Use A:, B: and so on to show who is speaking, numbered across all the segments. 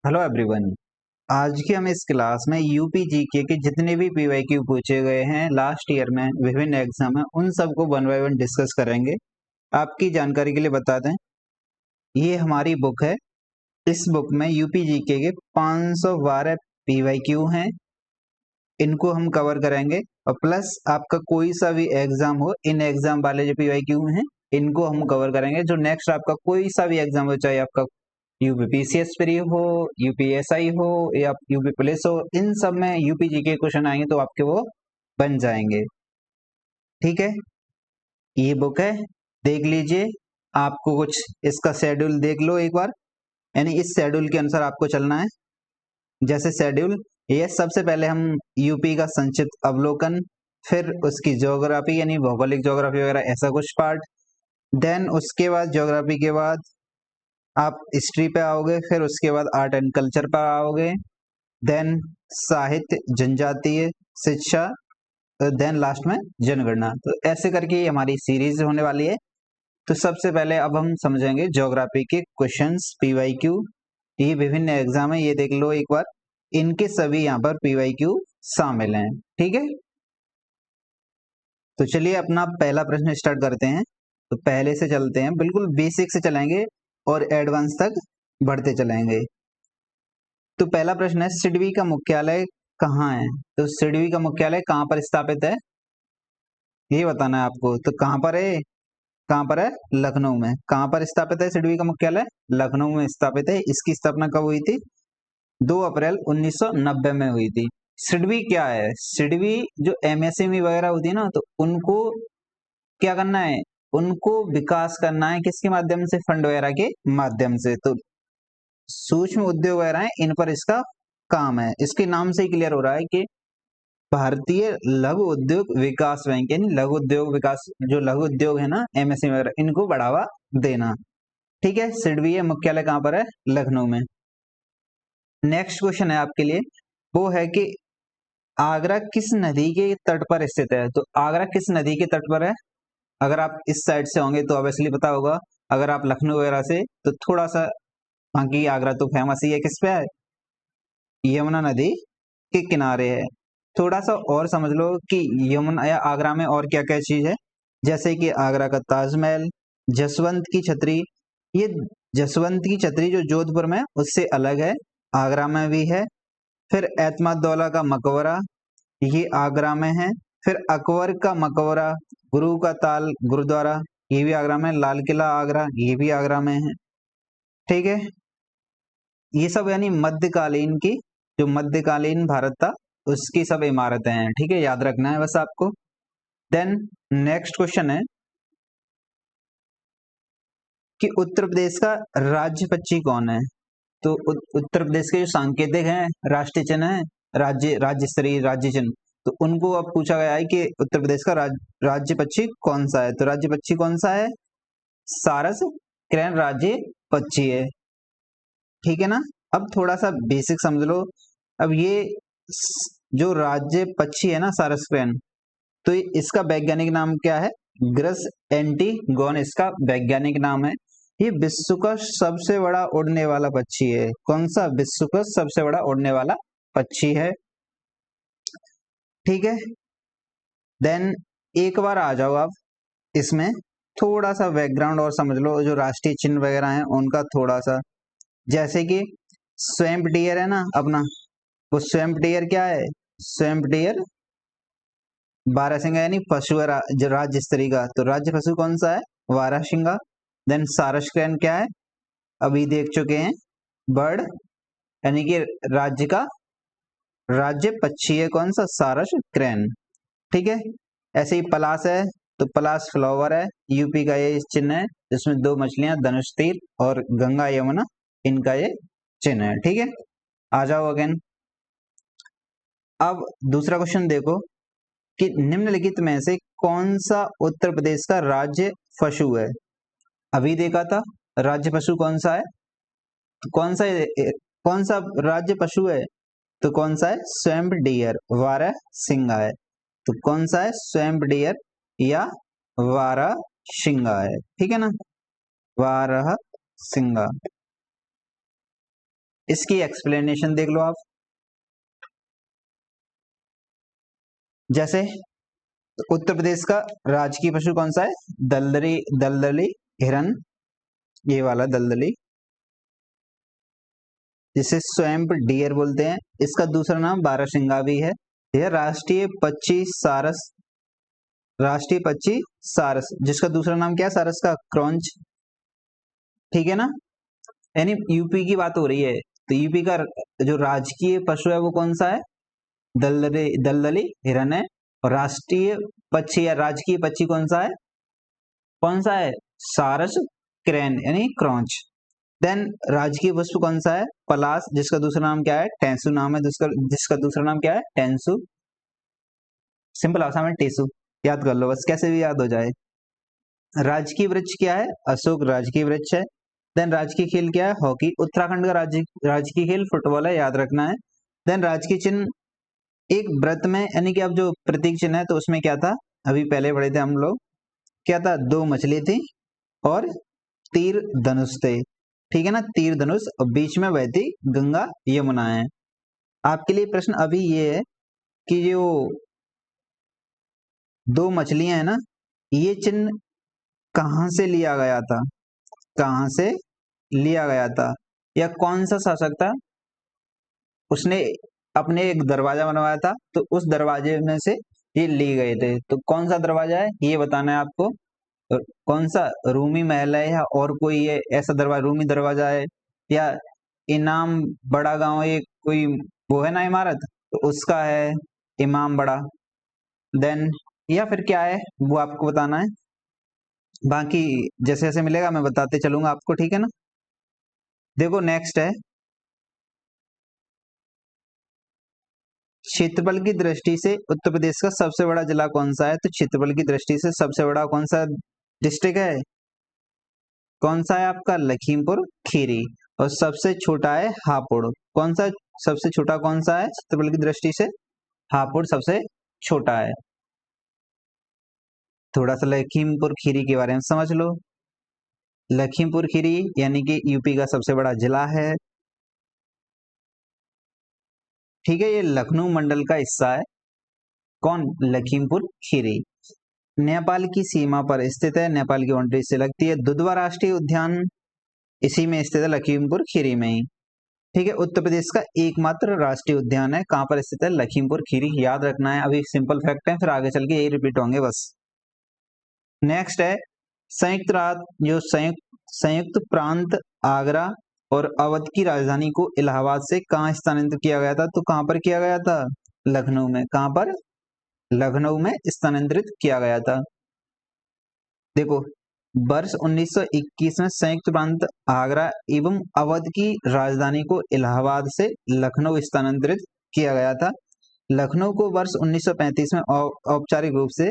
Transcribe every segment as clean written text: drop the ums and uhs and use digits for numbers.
A: Hello everyone. आज की हम इस क्लास में यूपी जीके के जितने भी पीवाईक्यू पूछे गए हैं लास्ट ईयर में विभिन्न एग्जाम में उन सब को वन बाय वन डिस्कस करेंगे। आपकी जानकारी के लिए बता दें, ये हमारी बुक है। इस बुक में यूपी जीके के 512 पीवाईक्यू हैं, इनको हम कवर करेंगे। और प्लस आपका कोई सा भी एग्जाम हो, इन एग्जाम वाले जो पीवाईक्यू हैं इनको हम कवर करेंगे। जो नेक्स्ट आपका कोई सा भी एग्जाम हो, चाहे आपका यूपी पीसीएस प्री हो, यूपीएसआई हो या यूपी पुलिस हो, इन सब में यूपी जी के क्वेश्चन आएंगे तो आपके वो बन जाएंगे। ठीक है, ये बुक है, देख लीजिए। आपको कुछ इसका शेड्यूल देख लो एक बार, यानी इस शेड्यूल के अनुसार आपको चलना है। जैसे शेड्यूल, ये सबसे पहले हम यूपी का संक्षिप्त अवलोकन, फिर उसकी ज्योग्राफी यानी भौगोलिक ज्योग्राफी वगैरह ऐसा कुछ पार्ट, देन उसके बाद ज्योग्राफी के बाद आप हिस्ट्री पे आओगे, फिर उसके बाद आर्ट एंड कल्चर पर आओगे, देन साहित्य, जनजातीय, शिक्षा, देन लास्ट में जनगणना। तो ऐसे करके ये हमारी सीरीज होने वाली है। तो सबसे पहले अब हम समझेंगे ज्योग्राफी के क्वेश्चंस पीवाईक्यू। ये विभिन्न एग्जाम है, ये देख लो एक बार, इनके सभी यहाँ पर पीवाईक्यू शामिल हैं। ठीक है, तो चलिए अपना पहला प्रश्न स्टार्ट करते हैं। तो पहले से चलते हैं, बिल्कुल बेसिक से चलेंगे और एडवांस तक बढ़ते चलेंगे। तो पहला प्रश्न है, सिडबी का मुख्यालय कहाँ है? तो सिडबी का मुख्यालय कहाँ पर स्थापित है, ये बताना है आपको। तो कहाँ पर है? कहाँ पर है? लखनऊ में। कहाँ पर स्थापित है सिडबी का मुख्यालय? लखनऊ में स्थापित है। इसकी स्थापना कब हुई थी? 2 अप्रैल 1990 में हुई थी। सिडबी क्या है? सिडबी जो एमएसएमई वगैरह होती है ना, तो उनको क्या करना है? उनको विकास करना है किसके माध्यम से? फंड वगैरह के माध्यम से। तो सूक्ष्म उद्योग वगैरह है, इन पर इसका काम है। इसके नाम से ही क्लियर हो रहा है कि भारतीय लघु उद्योग विकास बैंक, यानी लघु उद्योग विकास, जो लघु उद्योग है ना एमएसएमई वगैरह, इनको बढ़ावा देना। ठीक है, सिडबी है, मुख्यालय कहाँ पर है? लखनऊ में। नेक्स्ट क्वेश्चन है आपके लिए, वो है कि आगरा किस नदी के तट पर स्थित है? तो आगरा किस नदी के तट पर है? अगर आप इस साइड से होंगे तो ऑब्वियसली पता होगा, अगर आप लखनऊ वगैरह से, तो थोड़ा सा बाकी आगरा तो फेमस ही है, किस पे है? यमुना नदी के किनारे है। थोड़ा सा और समझ लो कि यमुना या आगरा में और क्या क्या चीज है, जैसे कि आगरा का ताजमहल, जसवंत की छतरी। ये जसवंत की छतरी जो जोधपुर में है, उससे अलग है, आगरा में भी है। फिर एतमादौला का मकबरा, ये आगरा में है। फिर अकबर का मकबरा, गुरु का ताल गुरुद्वारा, ये भी आगरा में। लाल किला आगरा, ये भी आगरा में है। ठीक है, ये सब यानी मध्यकालीन की, जो मध्यकालीन भारत था उसकी सब इमारतें हैं। ठीक है, याद रखना है बस आपको। देन नेक्स्ट क्वेश्चन है कि उत्तर प्रदेश का राज्य पक्षी कौन है? तो उत्तर प्रदेश के जो सांकेतिक हैं, राष्ट्रीय चिन्ह है, राज्य स्तरीय राज्य चिन्ह, तो उनको अब पूछा गया है कि उत्तर प्रदेश का राज्य पक्षी कौन सा है? तो राज्य पक्षी कौन सा है? सारस कृंन राज्य पक्षी है। ठीक है ना, अब थोड़ा सा बेसिक समझ लो। अब ये जो राज्य पक्षी है ना सारस कृंन, तो इसका वैज्ञानिक नाम क्या है? ग्रस एंटीगोन इसका वैज्ञानिक नाम है। ये विश्व का सबसे बड़ा उड़ने वाला पक्षी है। कौन सा? विश्व का सबसे बड़ा उड़ने वाला पक्षी है। ठीक है, देन एक बार आ जाओ आप इसमें, थोड़ा सा बैकग्राउंड और समझ लो, जो राष्ट्रीय चिन्ह वगैरह हैं उनका थोड़ा सा। जैसे कि स्वैम्प डियर है ना अपना, वो स्वैम्प डियर क्या है? स्वैम्प डियर बारहसिंगा यानी पशु है, जो राज्य स्तरीय का, तो राज्य पशु कौन सा है? बारहसिंगा। देन सारस कृंन क्या है? अभी देख चुके हैं, बर्ड, यानी कि राज्य का राज्य पक्षी है कौन सा? सारस कृंन। ठीक है, ऐसे ही पलाश है, तो पलाश फ्लावर है, यूपी का ये चिन्ह है, जिसमें 2 मछलियां, धनुष तीर, और गंगा यमुना, इनका ये चिन्ह है। ठीक है, आ जाओ अगेन। अब दूसरा क्वेश्चन देखो कि निम्नलिखित में से कौन सा उत्तर प्रदेश का राज्य पशु है? अभी देखा था राज्य पशु कौन सा है, तो कौन सा राज्य पशु है? तो कौन सा है? स्वैम्प डियर, वारह सिंगा है। तो कौन सा है? स्वैम्प डियर या वारह सिंगा है। ठीक है ना, वारह सिंगा। इसकी एक्सप्लेनेशन देख लो आप। जैसे उत्तर प्रदेश का राजकीय पशु कौन सा है? दलदली, दलदली हिरन, ये वाला दलदली, जिसे स्वैम्प डियर बोलते हैं। इसका दूसरा नाम बारहसिंगा भी है। यह राष्ट्रीय पक्षी सारस, राष्ट्रीय पक्षी सारस, जिसका दूसरा नाम क्या है सारस का? क्रॉन्च। ठीक है ना, यानी यूपी की बात हो रही है, तो यूपी का जो राजकीय पशु है वो कौन सा है? दलदली, दलदली हिरन है। और राष्ट्रीय पक्षी या राजकीय पक्षी कौन सा है? कौन सा है? सारस क्रेन यानी क्रॉन्च। देन राजकीय पुष्प कौन सा है? पलाश, जिसका दूसरा नाम क्या है? टेंसु नाम है, जिसका दूसरा नाम क्या है? टेंसु। सिंपल भाषा में टेसु, याद कर लो बस, कैसे भी याद हो जाए। राजकीय वृक्ष क्या है? अशोक राजकीय वृक्ष है। देन राजकीय खेल क्या है? हॉकी। उत्तराखंड का राजकीय खेल फुटबॉल है, याद रखना है। देन राजकीय चिन्ह, एक व्रत में यानी कि अब जो प्रतीक चिन्ह है तो उसमें क्या था? अभी पहले पढ़े थे हम लोग, क्या था? दो मछली थी और तीर धनुष थे। ठीक है ना, तीर धनुष, और बीच में बहती गंगा यमुना है। आपके लिए प्रश्न अभी ये है कि जो दो मछलियां है ना, ये चिन्ह कहां से लिया गया था? कहां से लिया गया था, या कौन सा शासक था उसने अपने एक दरवाजा बनवाया था तो उस दरवाजे में से ये लिए गए थे? तो कौन सा दरवाजा है ये बताना है आपको। कौन सा? रूमी महल है, या और कोई ये ऐसा दरवाजा, रूमी दरवाजा है, या इनाम बड़ा गांव, ये कोई वो है ना इमारत, तो उसका है इमाम बड़ा। देन या फिर क्या है वो आपको बताना है। बाकी जैसे जैसे मिलेगा मैं बताते चलूंगा आपको, ठीक है ना। देखो नेक्स्ट है, क्षेत्रफल की दृष्टि से उत्तर प्रदेश का सबसे बड़ा जिला कौन सा है? तो क्षेत्रफल की दृष्टि से सबसे बड़ा कौन सा डिस्ट्रिक्ट है? कौन सा है आपका? लखीमपुर खीरी। और सबसे छोटा है हापुड़। कौन सा सबसे छोटा, कौन सा है क्षेत्रफल की दृष्टि से? हापुड़ सबसे छोटा है। थोड़ा सा लखीमपुर खीरी के बारे में समझ लो। लखीमपुर खीरी यानी कि यूपी का सबसे बड़ा जिला है। ठीक है, ये लखनऊ मंडल का हिस्सा है। कौन? लखीमपुर खीरी। नेपाल की सीमा पर स्थित है, नेपाल की बाउंड्री से लगती है। दुधवा राष्ट्रीय उद्यान इसी में स्थित है, लखीमपुर खीरी में ही। ठीक है, उत्तर प्रदेश का एकमात्र राष्ट्रीय उद्यान है, कहां पर स्थित है? लखीमपुर खीरी, याद रखना है। अभी सिंपल फैक्ट है, फिर आगे चल के यही रिपीट होंगे बस। नेक्स्ट है संयुक्त प्रांत आगरा और अवध की राजधानी को इलाहाबाद से कहां स्थानांतरित किया गया था? तो कहां पर किया गया था? लखनऊ में। कहां पर? लखनऊ में स्थानांतरित किया गया था। देखो, वर्ष 1921 में संयुक्त प्रांत आगरा एवं अवध की राजधानी को इलाहाबाद से लखनऊ स्थानांतरित किया गया था। लखनऊ को वर्ष 1935 में औपचारिक रूप से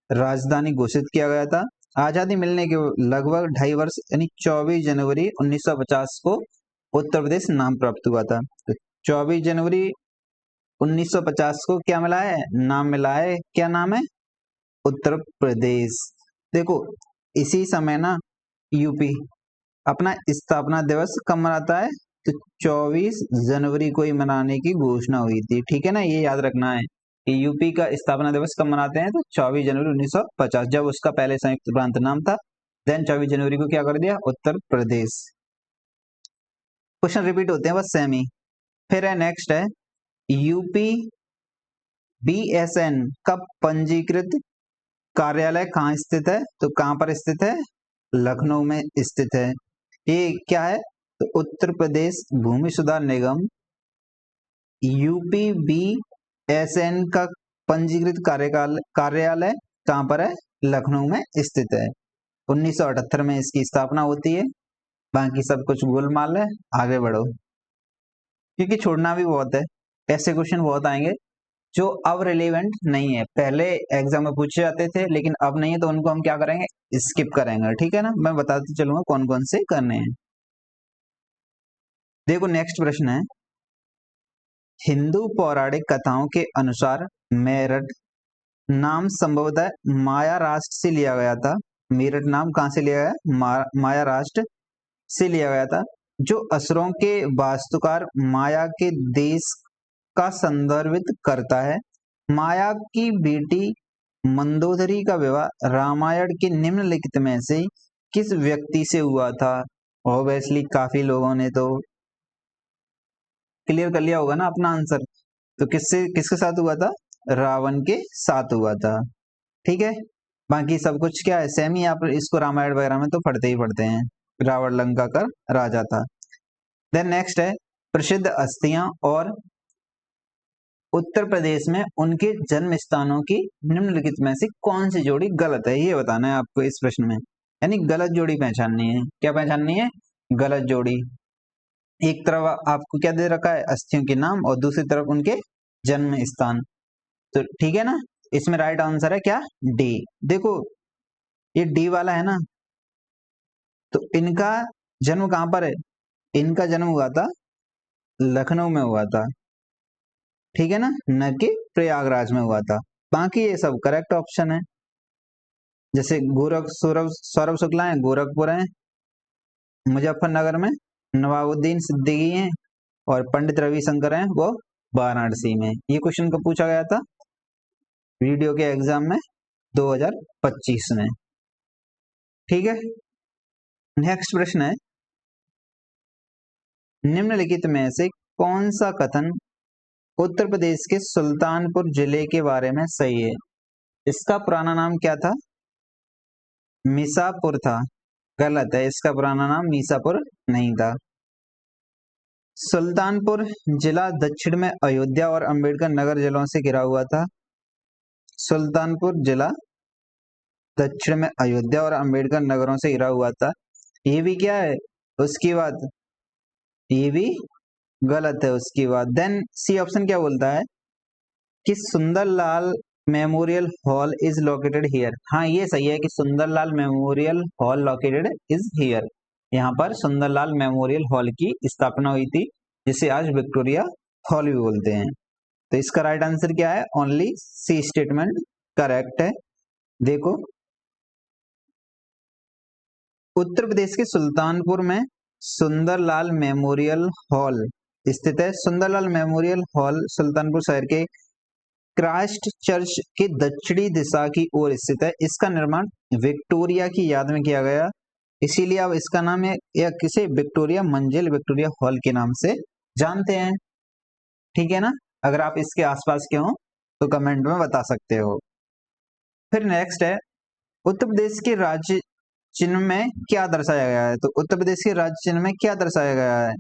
A: राजधानी घोषित किया गया था। आजादी मिलने के लगभग 2.5 वर्ष यानी 24 जनवरी 1950 को उत्तर प्रदेश नाम प्राप्त हुआ था। तो 24 जनवरी 1950 को क्या मिला है? नाम मिला है। क्या नाम है? उत्तर प्रदेश। देखो, इसी समय ना यूपी अपना स्थापना दिवस कब मनाता है? तो 24 जनवरी को ही मनाने की घोषणा हुई थी। ठीक है ना, ये याद रखना है कि यूपी का स्थापना दिवस कब मनाते हैं? तो 24 जनवरी 1950, जब उसका पहले संयुक्त प्रांत नाम था। देन 24 जनवरी को क्या कर दिया? उत्तर प्रदेश। क्वेश्चन रिपीट होते हैं बस सेम ही। फिर है नेक्स्ट है, यूपी बीएसएन का पंजीकृत कार्यालय कहाँ स्थित है? तो कहां पर स्थित है? लखनऊ में स्थित है। ये क्या है? तो उत्तर प्रदेश भूमि सुधार निगम यूपीबीएसएन का पंजीकृत कार्यालय कहां पर है? लखनऊ में स्थित है। 1978 में इसकी स्थापना होती है। बाकी सब कुछ गोलमाल है, आगे बढ़ो, क्योंकि छोड़ना भी बहुत है। ऐसे क्वेश्चन बहुत आएंगे जो अब रिलेवेंट नहीं है, पहले एग्जाम में पूछे जाते थे लेकिन अब नहीं है, तो उनको हम क्या करेंगे? स्किप करेंगे। ठीक है ना, मैं बताते चलूंगा कौन कौन से करने हैं। देखो नेक्स्ट प्रश्न है, हिंदू पौराणिक कथाओं के अनुसार मेरठ नाम संभवतः माया राष्ट्र से लिया गया था। मेरठ नाम कहां से लिया गया? माया राष्ट्र से लिया गया था। जो असुरों के वास्तुकार माया के देश का संदर्भित करता है। माया की बेटी मंदोदरी का विवाह रामायण के निम्नलिखित में से किस व्यक्ति से हुआ था? ऑब्वियसली काफी लोगों ने तो क्लियर कर लिया होगा ना अपना आंसर। तो किसके साथ हुआ था? रावण के साथ हुआ था। ठीक है, बाकी सब कुछ क्या है, सेम ही। आप इसको रामायण वगैरह में तो पढ़ते ही पढ़ते हैं। रावण लंका का राजा था। देन नेक्स्ट है प्रसिद्ध अस्थियां और उत्तर प्रदेश में उनके जन्म स्थानों की निम्नलिखित में से कौन सी जोड़ी गलत है, ये बताना है आपको इस प्रश्न में। यानी गलत जोड़ी पहचाननी है। क्या पहचाननी है? गलत जोड़ी। एक तरफ आपको क्या दे रखा है? अस्थियों के नाम, और दूसरी तरफ उनके जन्म स्थान। तो ठीक है ना, इसमें राइट आंसर है क्या? डी। देखो ये डी वाला है ना, तो इनका जन्म कहां पर है? इनका जन्म हुआ था लखनऊ में हुआ था, ठीक है ना, न कि प्रयागराज में हुआ था। बाकी ये सब करेक्ट ऑप्शन है। जैसे सौरभ सौरभ शुक्ला है गोरखपुर है, मुजफ्फरनगर में नवाबुद्दीन सिद्दीकी हैं, और पंडित रविशंकर हैं वो वाराणसी में। ये क्वेश्चन कब पूछा गया था? वीडियो के एग्जाम में 2025 में। ठीक है, नेक्स्ट प्रश्न है निम्नलिखित में से कौन सा कथन उत्तर प्रदेश के सुल्तानपुर जिले के बारे में सही है? इसका पुराना नाम क्या था? मीसापुर था। गलत है, इसका पुराना नाम मीसापुर नहीं था। सुल्तानपुर जिला दक्षिण में अयोध्या और अंबेडकर नगर जिलों से घिरा हुआ था। सुल्तानपुर जिला दक्षिण में अयोध्या और अंबेडकर नगरों से घिरा हुआ था। ये भी क्या है उसकी बात? ये भी गलत है उसकी बात। देन सी ऑप्शन क्या बोलता है कि Sunderlal memorial hall is located here. हाँ ये सही है कि Sunderlal memorial hall located is here. यहाँ पर सुंदरलाल मेमोरियल हॉल की स्थापना हुई थी, जिसे आज विक्टोरिया हॉल भी बोलते हैं। तो इसका राइट आंसर क्या है? ओनली सी स्टेटमेंट करेक्ट है। देखो उत्तर प्रदेश के सुल्तानपुर में सुंदरलाल मेमोरियल हॉल स्थित है। सुंदरलाल मेमोरियल हॉल सुल्तानपुर शहर के क्राइस्ट चर्च के दक्षिणी दिशा की ओर स्थित है। इसका निर्माण विक्टोरिया की याद में किया गया, इसीलिए अब इसका नाम है या किसे विक्टोरिया मंजिल विक्टोरिया हॉल के नाम से जानते हैं। ठीक है ना, अगर आप इसके आसपास के हो तो कमेंट में बता सकते हो। फिर नेक्स्ट है उत्तर प्रदेश के राज्य चिन्ह में क्या दर्शाया गया है? तो उत्तर प्रदेश के राज्य चिन्ह में क्या दर्शाया गया है?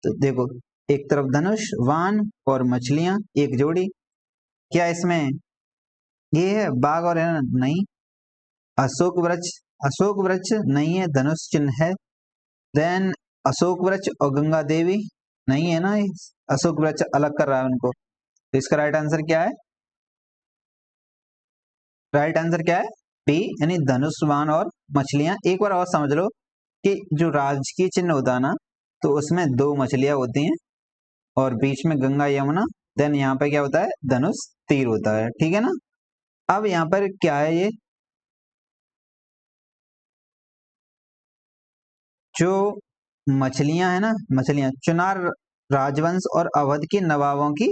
A: तो देखो एक तरफ धनुष, वान और मछलियां एक जोड़ी। क्या इसमें ये है बाघ और हिरण? नहीं। अशोक वृक्ष नहीं है, धनुष चिन्ह है। देन अशोक वृक्ष और गंगा देवी नहीं है ना, अशोक वृक्ष अलग कर रहा है उनको। तो इसका राइट आंसर क्या है? राइट आंसर क्या है? बी, यानी धनुष, बाण और मछलियां। एक बार और समझ लो कि जो राजकीय चिन्ह होता है ना, तो उसमें दो मछलियां होती हैं और बीच में गंगा यमुना। देन यहाँ पे क्या होता है? धनुष तीर होता है। ठीक है ना। अब यहाँ पर क्या है, ये जो मछलियां है ना, मछलियां चुनार राजवंश और अवध के नवाबों की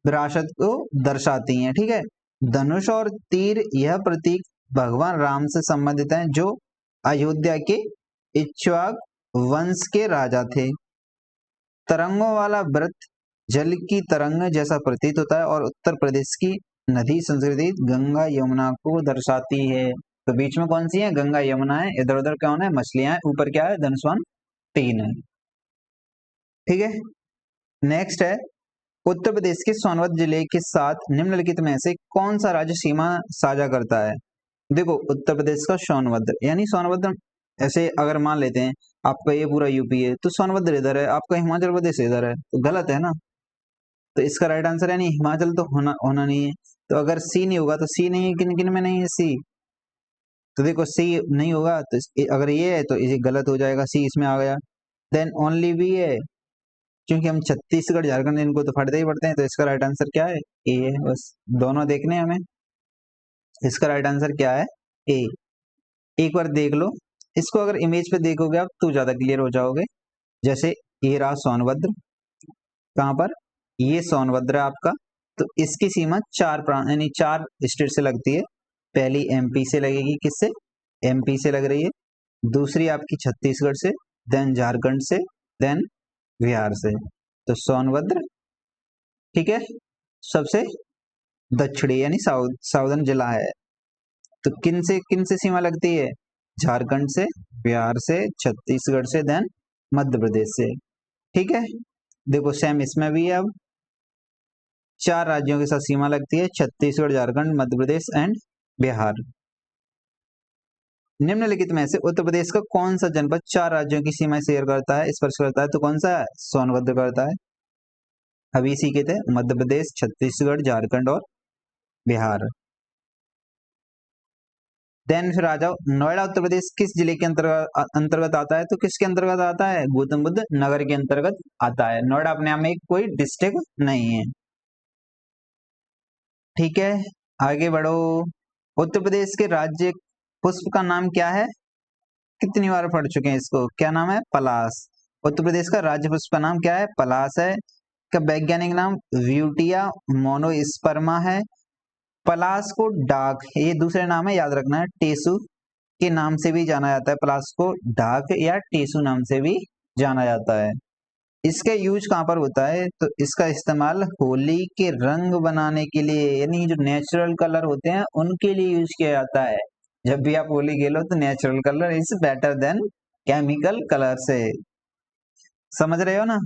A: विरासत को दर्शाती हैं। ठीक है, धनुष और तीर यह प्रतीक भगवान राम से संबंधित हैं, जो अयोध्या के इक्ष्वाक वंश के राजा थे। तरंगों वाला व्रत जल की तरंग जैसा प्रतीत होता है और उत्तर प्रदेश की नदी संस्कृति गंगा यमुना को दर्शाती है। तो बीच में कौन सी है? गंगा यमुना है। इधर उधर कौन है? मछलियां है। ऊपर क्या है? धनुष्वान तीन है। ठीक है, नेक्स्ट है उत्तर प्रदेश के सोनभद्र जिले के साथ निम्नलिखित में से कौन सा राज्य सीमा साझा करता है? देखो उत्तर प्रदेश का सोनभद्र, यानी सोनभद्र ऐसे अगर मान लेते हैं आपका ये पूरा यूपी है, तो सोनभद्र इधर है, आपका हिमाचल प्रदेश इधर है, तो गलत है ना। तो इसका राइट आंसर यानी हिमाचल तो होना होना नहीं है। तो अगर सी नहीं होगा तो सी नहीं है, किन किन में नहीं है सी? तो देखो सी नहीं होगा तो अगर ये है तो ये गलत हो जाएगा, सी इसमें आ गया। देन ओनली बी है, क्योंकि हम छत्तीसगढ़ झारखंड इनको तो पढ़ते ही पढ़ते हैं। तो इसका राइट आंसर क्या है? ए है। बस दोनों देखने हैं हमें। इसका राइट आंसर क्या है? ए। एक बार देख लो इसको, अगर इमेज पे देखोगे आप तो ज्यादा क्लियर हो जाओगे। जैसे ये रहा सोनभद्र, कहाँ पर, ये सोनभद्र है आपका, तो इसकी सीमा यानी 4 स्टेट से लगती है। पहली एमपी से लगेगी, किससे, एमपी से लग रही है, दूसरी आपकी छत्तीसगढ़ से, देन झारखंड से, देन बिहार से। तो सोनभद्र, ठीक है, सबसे दक्षिणी यानी साउदर्न जिला है। तो किन से सीमा लगती है, झारखंड से, बिहार से, छत्तीसगढ़ से, देन मध्य प्रदेश से। ठीक है, देखो सेम इसमें भी है। अब 4 राज्यों के साथ सीमा लगती है, छत्तीसगढ़, झारखंड, मध्य प्रदेश एंड बिहार। निम्नलिखित में से उत्तर प्रदेश का कौन सा जनपद 4 राज्यों की सीमा शेयर करता है, स्पर्श करता है, तो कौन सा है, सोनभद्र करता है। अभी इसी के थे मध्य प्रदेश, छत्तीसगढ़, झारखंड और बिहार। देन फिर आ जाओ, नोएडा उत्तर प्रदेश किस जिले के अंतर्गत आता है, तो किसके अंतर्गत आता है, गौतम बुद्ध नगर के अंतर्गत आता है। नोएडा अपने आप में एक कोई डिस्ट्रिक्ट नहीं है। ठीक है, आगे बढ़ो। उत्तर प्रदेश के राज्य पुष्प का नाम क्या है, कितनी बार पढ़ चुके हैं इसको, क्या नाम है, पलाश। उत्तर प्रदेश का राज्य पुष्प का नाम क्या है, पलाश है। का वैज्ञानिक नाम व्यूटिया मोनोस्पर्मा है। पलाश को डाक, ये दूसरे नाम है, याद रखना है, टेसु के नाम से भी जाना जाता है। पलाश को डाक या टेसु नाम से भी जाना जाता है। इसका यूज कहाँ पर होता है, तो इसका इस्तेमाल होली के रंग बनाने के लिए, यानी जो नेचुरल कलर होते हैं उनके लिए यूज किया जाता है। जब भी आप होली खेलो तो natural colour is better than chemical colour से, समझ रहे हो ना।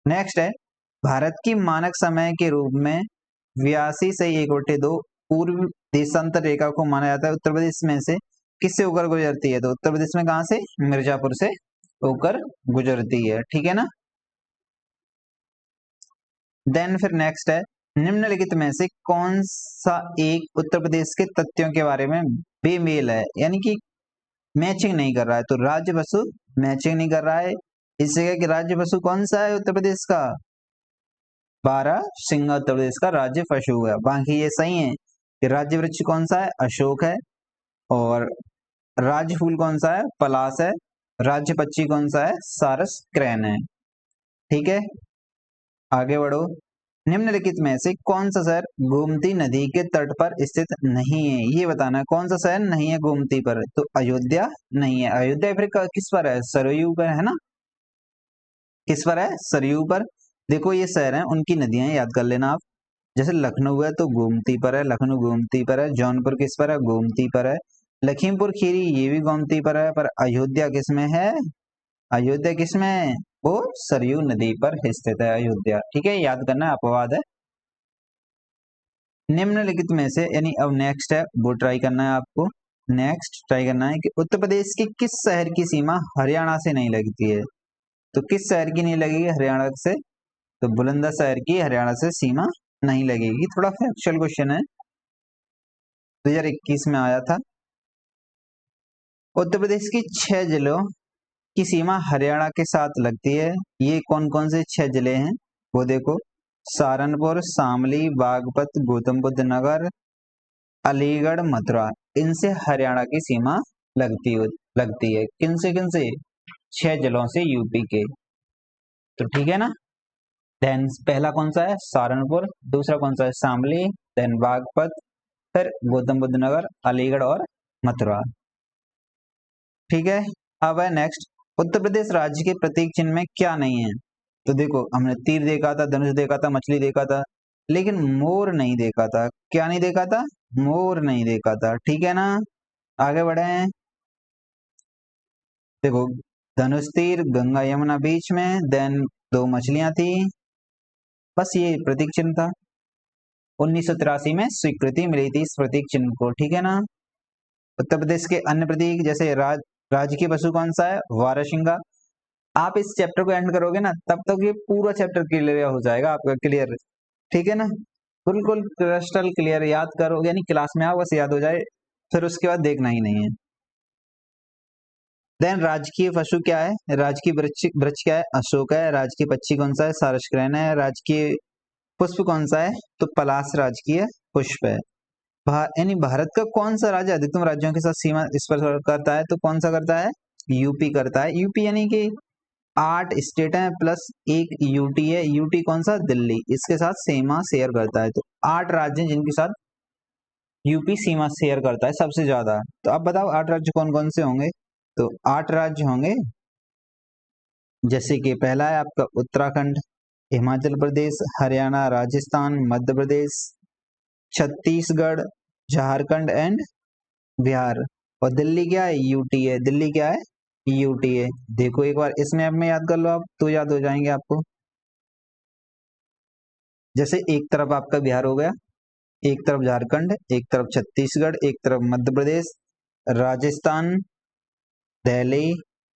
A: नेक्स्ट है, भारत की मानक समय के रूप में 82 से 1/2 पूर्व देशांतर रेखा को माना जाता है। उत्तर प्रदेश में से किससे होकर गुजरती है, तो उत्तर प्रदेश में कहां से, मिर्जापुर से होकर गुजरती है। ठीक है ना। देन फिर नेक्स्ट है, निम्नलिखित में से कौन सा एक उत्तर प्रदेश के तथ्यों के बारे में बेमेल है, यानी कि मैचिंग नहीं कर रहा है, तो राज्य पशु मैचिंग नहीं कर रहा है। इस जगह कि राज्य पशु कौन सा है उत्तर प्रदेश का, 12 सिंगा उत्तर प्रदेश का राज्य पशु है। बाकी ये सही है कि राज्य वृक्ष कौन सा है, अशोक है, और राज्य फूल कौन सा है, पलाश है, राज्य पक्षी कौन सा है, सारस क्रैन है। ठीक है, आगे बढ़ो। निम्नलिखित में से कौन सा शहर गोमती नदी के तट पर स्थित नहीं है, ये बताना है कौन सा शहर नहीं है गोमती पर, तो अयोध्या नहीं है। अयोध्या फिर किस पर है, सरयू पर है ना, किस पर है, सरयू पर। देखो ये शहर है, उनकी नदियां याद कर लेना आप। जैसे लखनऊ है तो गोमती पर है, लखनऊ गोमती पर है। जौनपुर किस पर है, गोमती पर है। लखीमपुर खीरी ये भी गोमती पर है, पर अयोध्या किस में है, अयोध्या किस में है, वो सरयू नदी पर स्थित है अयोध्या। ठीक है, याद करना अपवाद है। निम्नलिखित में से, यानी अब नेक्स्ट है वो ट्राई करना है आपको। नेक्स्ट ट्राई करना है कि उत्तर प्रदेश के किस शहर की सीमा हरियाणा से नहीं लगती है, तो किस शहर की नहीं लगेगी हरियाणा से, तो बुलंदशहर की हरियाणा से सीमा नहीं लगेगी। थोड़ा फैक्चुअल क्वेश्चन है, 2021 में आया था। उत्तर प्रदेश की 6 जिलों की सीमा हरियाणा के साथ लगती है। ये कौन कौन से 6 जिले हैं, वो देखो, सहारनपुर, शामली, बागपत, गौतम बुद्ध नगर, अलीगढ़, मथुरा। इनसे हरियाणा की सीमा लगती है। किन से 6 जिलों से यूपी के। तो ठीक है ना। देन पहला कौन सा है, सहारनपुर, दूसरा कौन सा है, शामली, देन बागपत, फिर गौतम बुद्ध नगर, अलीगढ़ और मथुरा। ठीक है, अब है नेक्स्ट, उत्तर प्रदेश राज्य के प्रतीक चिन्ह में क्या नहीं है, तो देखो हमने तीर देखा था, धनुष देखा था, मछली देखा था, लेकिन मोर नहीं देखा था। क्या नहीं देखा था, मोर नहीं देखा था। ठीक है ना, आगे बढ़े हैं। देखो धनुष तीर, गंगा यमुना बीच में, देन 2 मछलियां थी, बस ये प्रतीक चिन्ह था। 1983 में स्वीकृति मिली थी इस प्रतीक चिन्ह को। ठीक है ना। उत्तर प्रदेश के अन्य प्रतीक जैसे राजकीय पशु कौन सा है, वारसिंगा। आप इस चैप्टर को एंड करोगे ना तब तक ये पूरा चैप्टर क्लियर हो जाएगा आपका, क्लियर। ठीक है ना, बिल्कुल क्रिस्टल क्लियर, याद करोगे यानी क्लास में आओ बस याद हो जाए, फिर उसके बाद देखना ही नहीं है। देन राजकीय पशु क्या है, राजकीय वृक्ष वृक्ष क्या है, अशोक है। राजकीय पक्षी कौन सा है, सारस्क्रेन है। राजकीय पुष्प कौन सा है, तो पलाश राजकीय पुष्प है। यानी भारत का कौन सा राज्य अधिकतम राज्यों के साथ सीमा स्पर्श करता है, तो कौन सा करता है, यूपी करता है। यूपी यानी कि 8 स्टेट हैं प्लस एक यूटी है। यूटी कौन सा? दिल्ली, इसके साथ सीमा शेयर करता है। तो 8 राज्य हैं जिनके साथ यूपी सीमा शेयर करता है सबसे ज्यादा। तो अब बताओ 8 राज्य कौन कौन से होंगे? तो 8 राज्य होंगे, जैसे कि पहला है आपका उत्तराखंड, हिमाचल प्रदेश, हरियाणा, राजस्थान, मध्य प्रदेश, छत्तीसगढ़, झारखंड एंड बिहार। और दिल्ली क्या है? यूटी है। दिल्ली क्या है? यूटी है। देखो एक बार इस मैप में याद कर लो आप, तो याद हो जाएंगे आपको। जैसे एक तरफ आपका बिहार हो गया, एक तरफ झारखंड, एक तरफ छत्तीसगढ़, एक तरफ मध्य प्रदेश, राजस्थान, दिल्ली,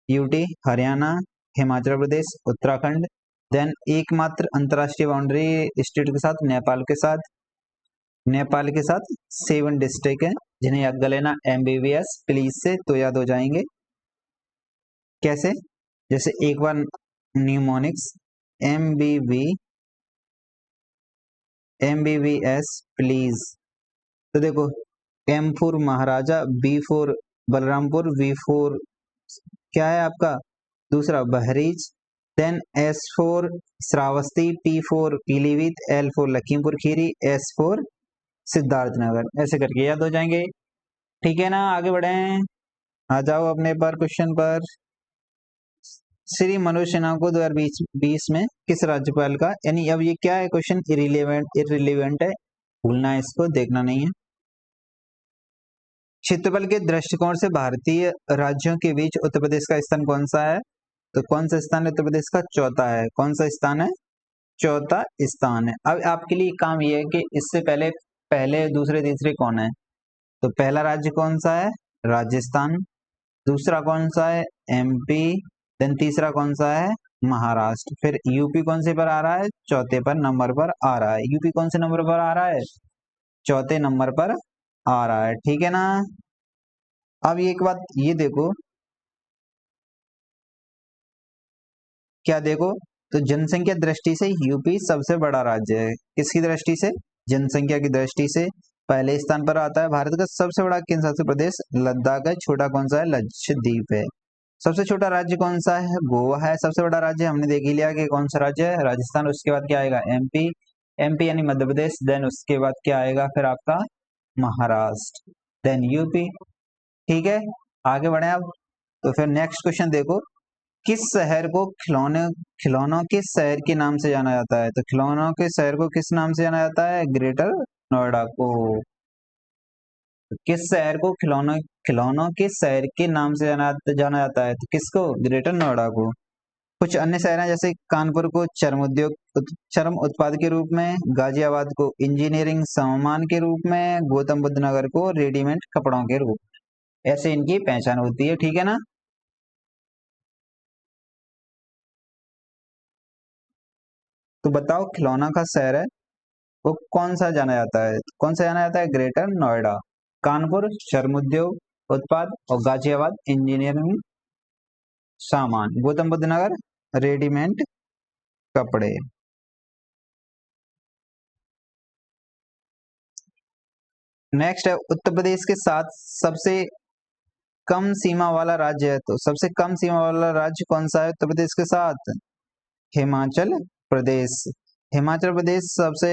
A: यूटी, हरियाणा, हिमाचल प्रदेश, उत्तराखंड। देन एकमात्र अंतरराष्ट्रीय बाउंड्री स्टेट के साथ नेपाल के साथ। नेपाल के साथ 7 डिस्ट्रिक्ट है जिन्हें याद कर लेना MBBS प्लीज से, तो याद हो जाएंगे। कैसे? जैसे एक बार न्यूमोनिक्स MBBS प्लीज। तो देखो M for Maharaja, B for Balrampur, V for क्या है आपका दूसरा Bahraich, then S for Shravasti, T for Pilibhit, L for Lakhimpur Kheri, S for Siddharthnagar. ऐसे करके याद हो जाएंगे। ठीक है ना, आगे बढ़े, आ जाओ अपने पर क्वेश्चन पर। श्री मनोज सिन्हा को 2020 में किस राज्यपाल का, यानी अब ये क्या है क्वेश्चन, इररिलेवेंट है, भूलना है इसको, देखना नहीं है। क्षेत्रफल के दृष्टिकोण से भारतीय राज्यों के बीच उत्तर प्रदेश का स्थान कौन सा है? तो कौन सा स्थान है उत्तर प्रदेश का? चौथा है। कौन सा स्थान है? चौथा स्थान है। अब आपके लिए काम ये है कि इससे पहले पहले दूसरे तीसरे कौन है? तो पहला राज्य कौन सा है? राजस्थान। दूसरा कौन सा है? MP। देन तीसरा कौन सा है? महाराष्ट्र। फिर यूपी कौन से पर आ रहा है? चौथे पर नंबर पर आ रहा है। यूपी कौन से नंबर पर आ रहा है? चौथे नंबर पर आ रहा है। ठीक है ना। अब एक बात ये देखो, क्या देखो, तो जनसंख्या दृष्टि से यूपी सबसे बड़ा राज्य है। किसकी दृष्टि से? जनसंख्या की दृष्टि से पहले स्थान पर आता है। भारत का सबसे बड़ा केंद्र शासित प्रदेश लद्दाख है। छोटा कौन सा है? लक्षद्वीप है। सबसे छोटा राज्य कौन सा है? गोवा है। सबसे बड़ा राज्य हमने देख ही लिया कि कौन सा राज्य है, राजस्थान। उसके बाद क्या आएगा? MP यानी मध्य प्रदेश। देन उसके बाद क्या आएगा फिर आपका? Maharashtra, then UP. ठीक है, आगे बढ़े अब। तो फिर नेक्स्ट क्वेश्चन देखो, किस शहर को खिलौनों के शहर के नाम से जाना जाता है? तो खिलौनों के शहर को किस नाम से जाना जाता है? ग्रेटर नोएडा को। किस शहर को खिलौनों के शहर के नाम से जाना जाता है? तो किसको? ग्रेटर नोएडा को। कुछ अन्य शहर हैं, जैसे कानपुर को चर्म उत्पाद के रूप में, गाजियाबाद को इंजीनियरिंग सामान के रूप में, गौतम बुद्ध नगर को रेडीमेड कपड़ों के रूप, ऐसे इनकी पहचान होती है। ठीक है ना। तो बताओ खिलौना का शहर है वो कौन सा जाना जाता है? कौन सा जाना जाता है? ग्रेटर नोएडा। कानपुर चर्म उद्योग उत्पाद, और गाजियाबाद इंजीनियरिंग सामान, गौतम बुद्ध नगर रेडीमेड कपड़े। नेक्स्ट है, उत्तर प्रदेश के साथ सबसे कम सीमा वाला राज्य है। तो सबसे कम सीमा वाला राज्य कौन सा है उत्तर प्रदेश के साथ? हिमाचल प्रदेश। हिमाचल प्रदेश सबसे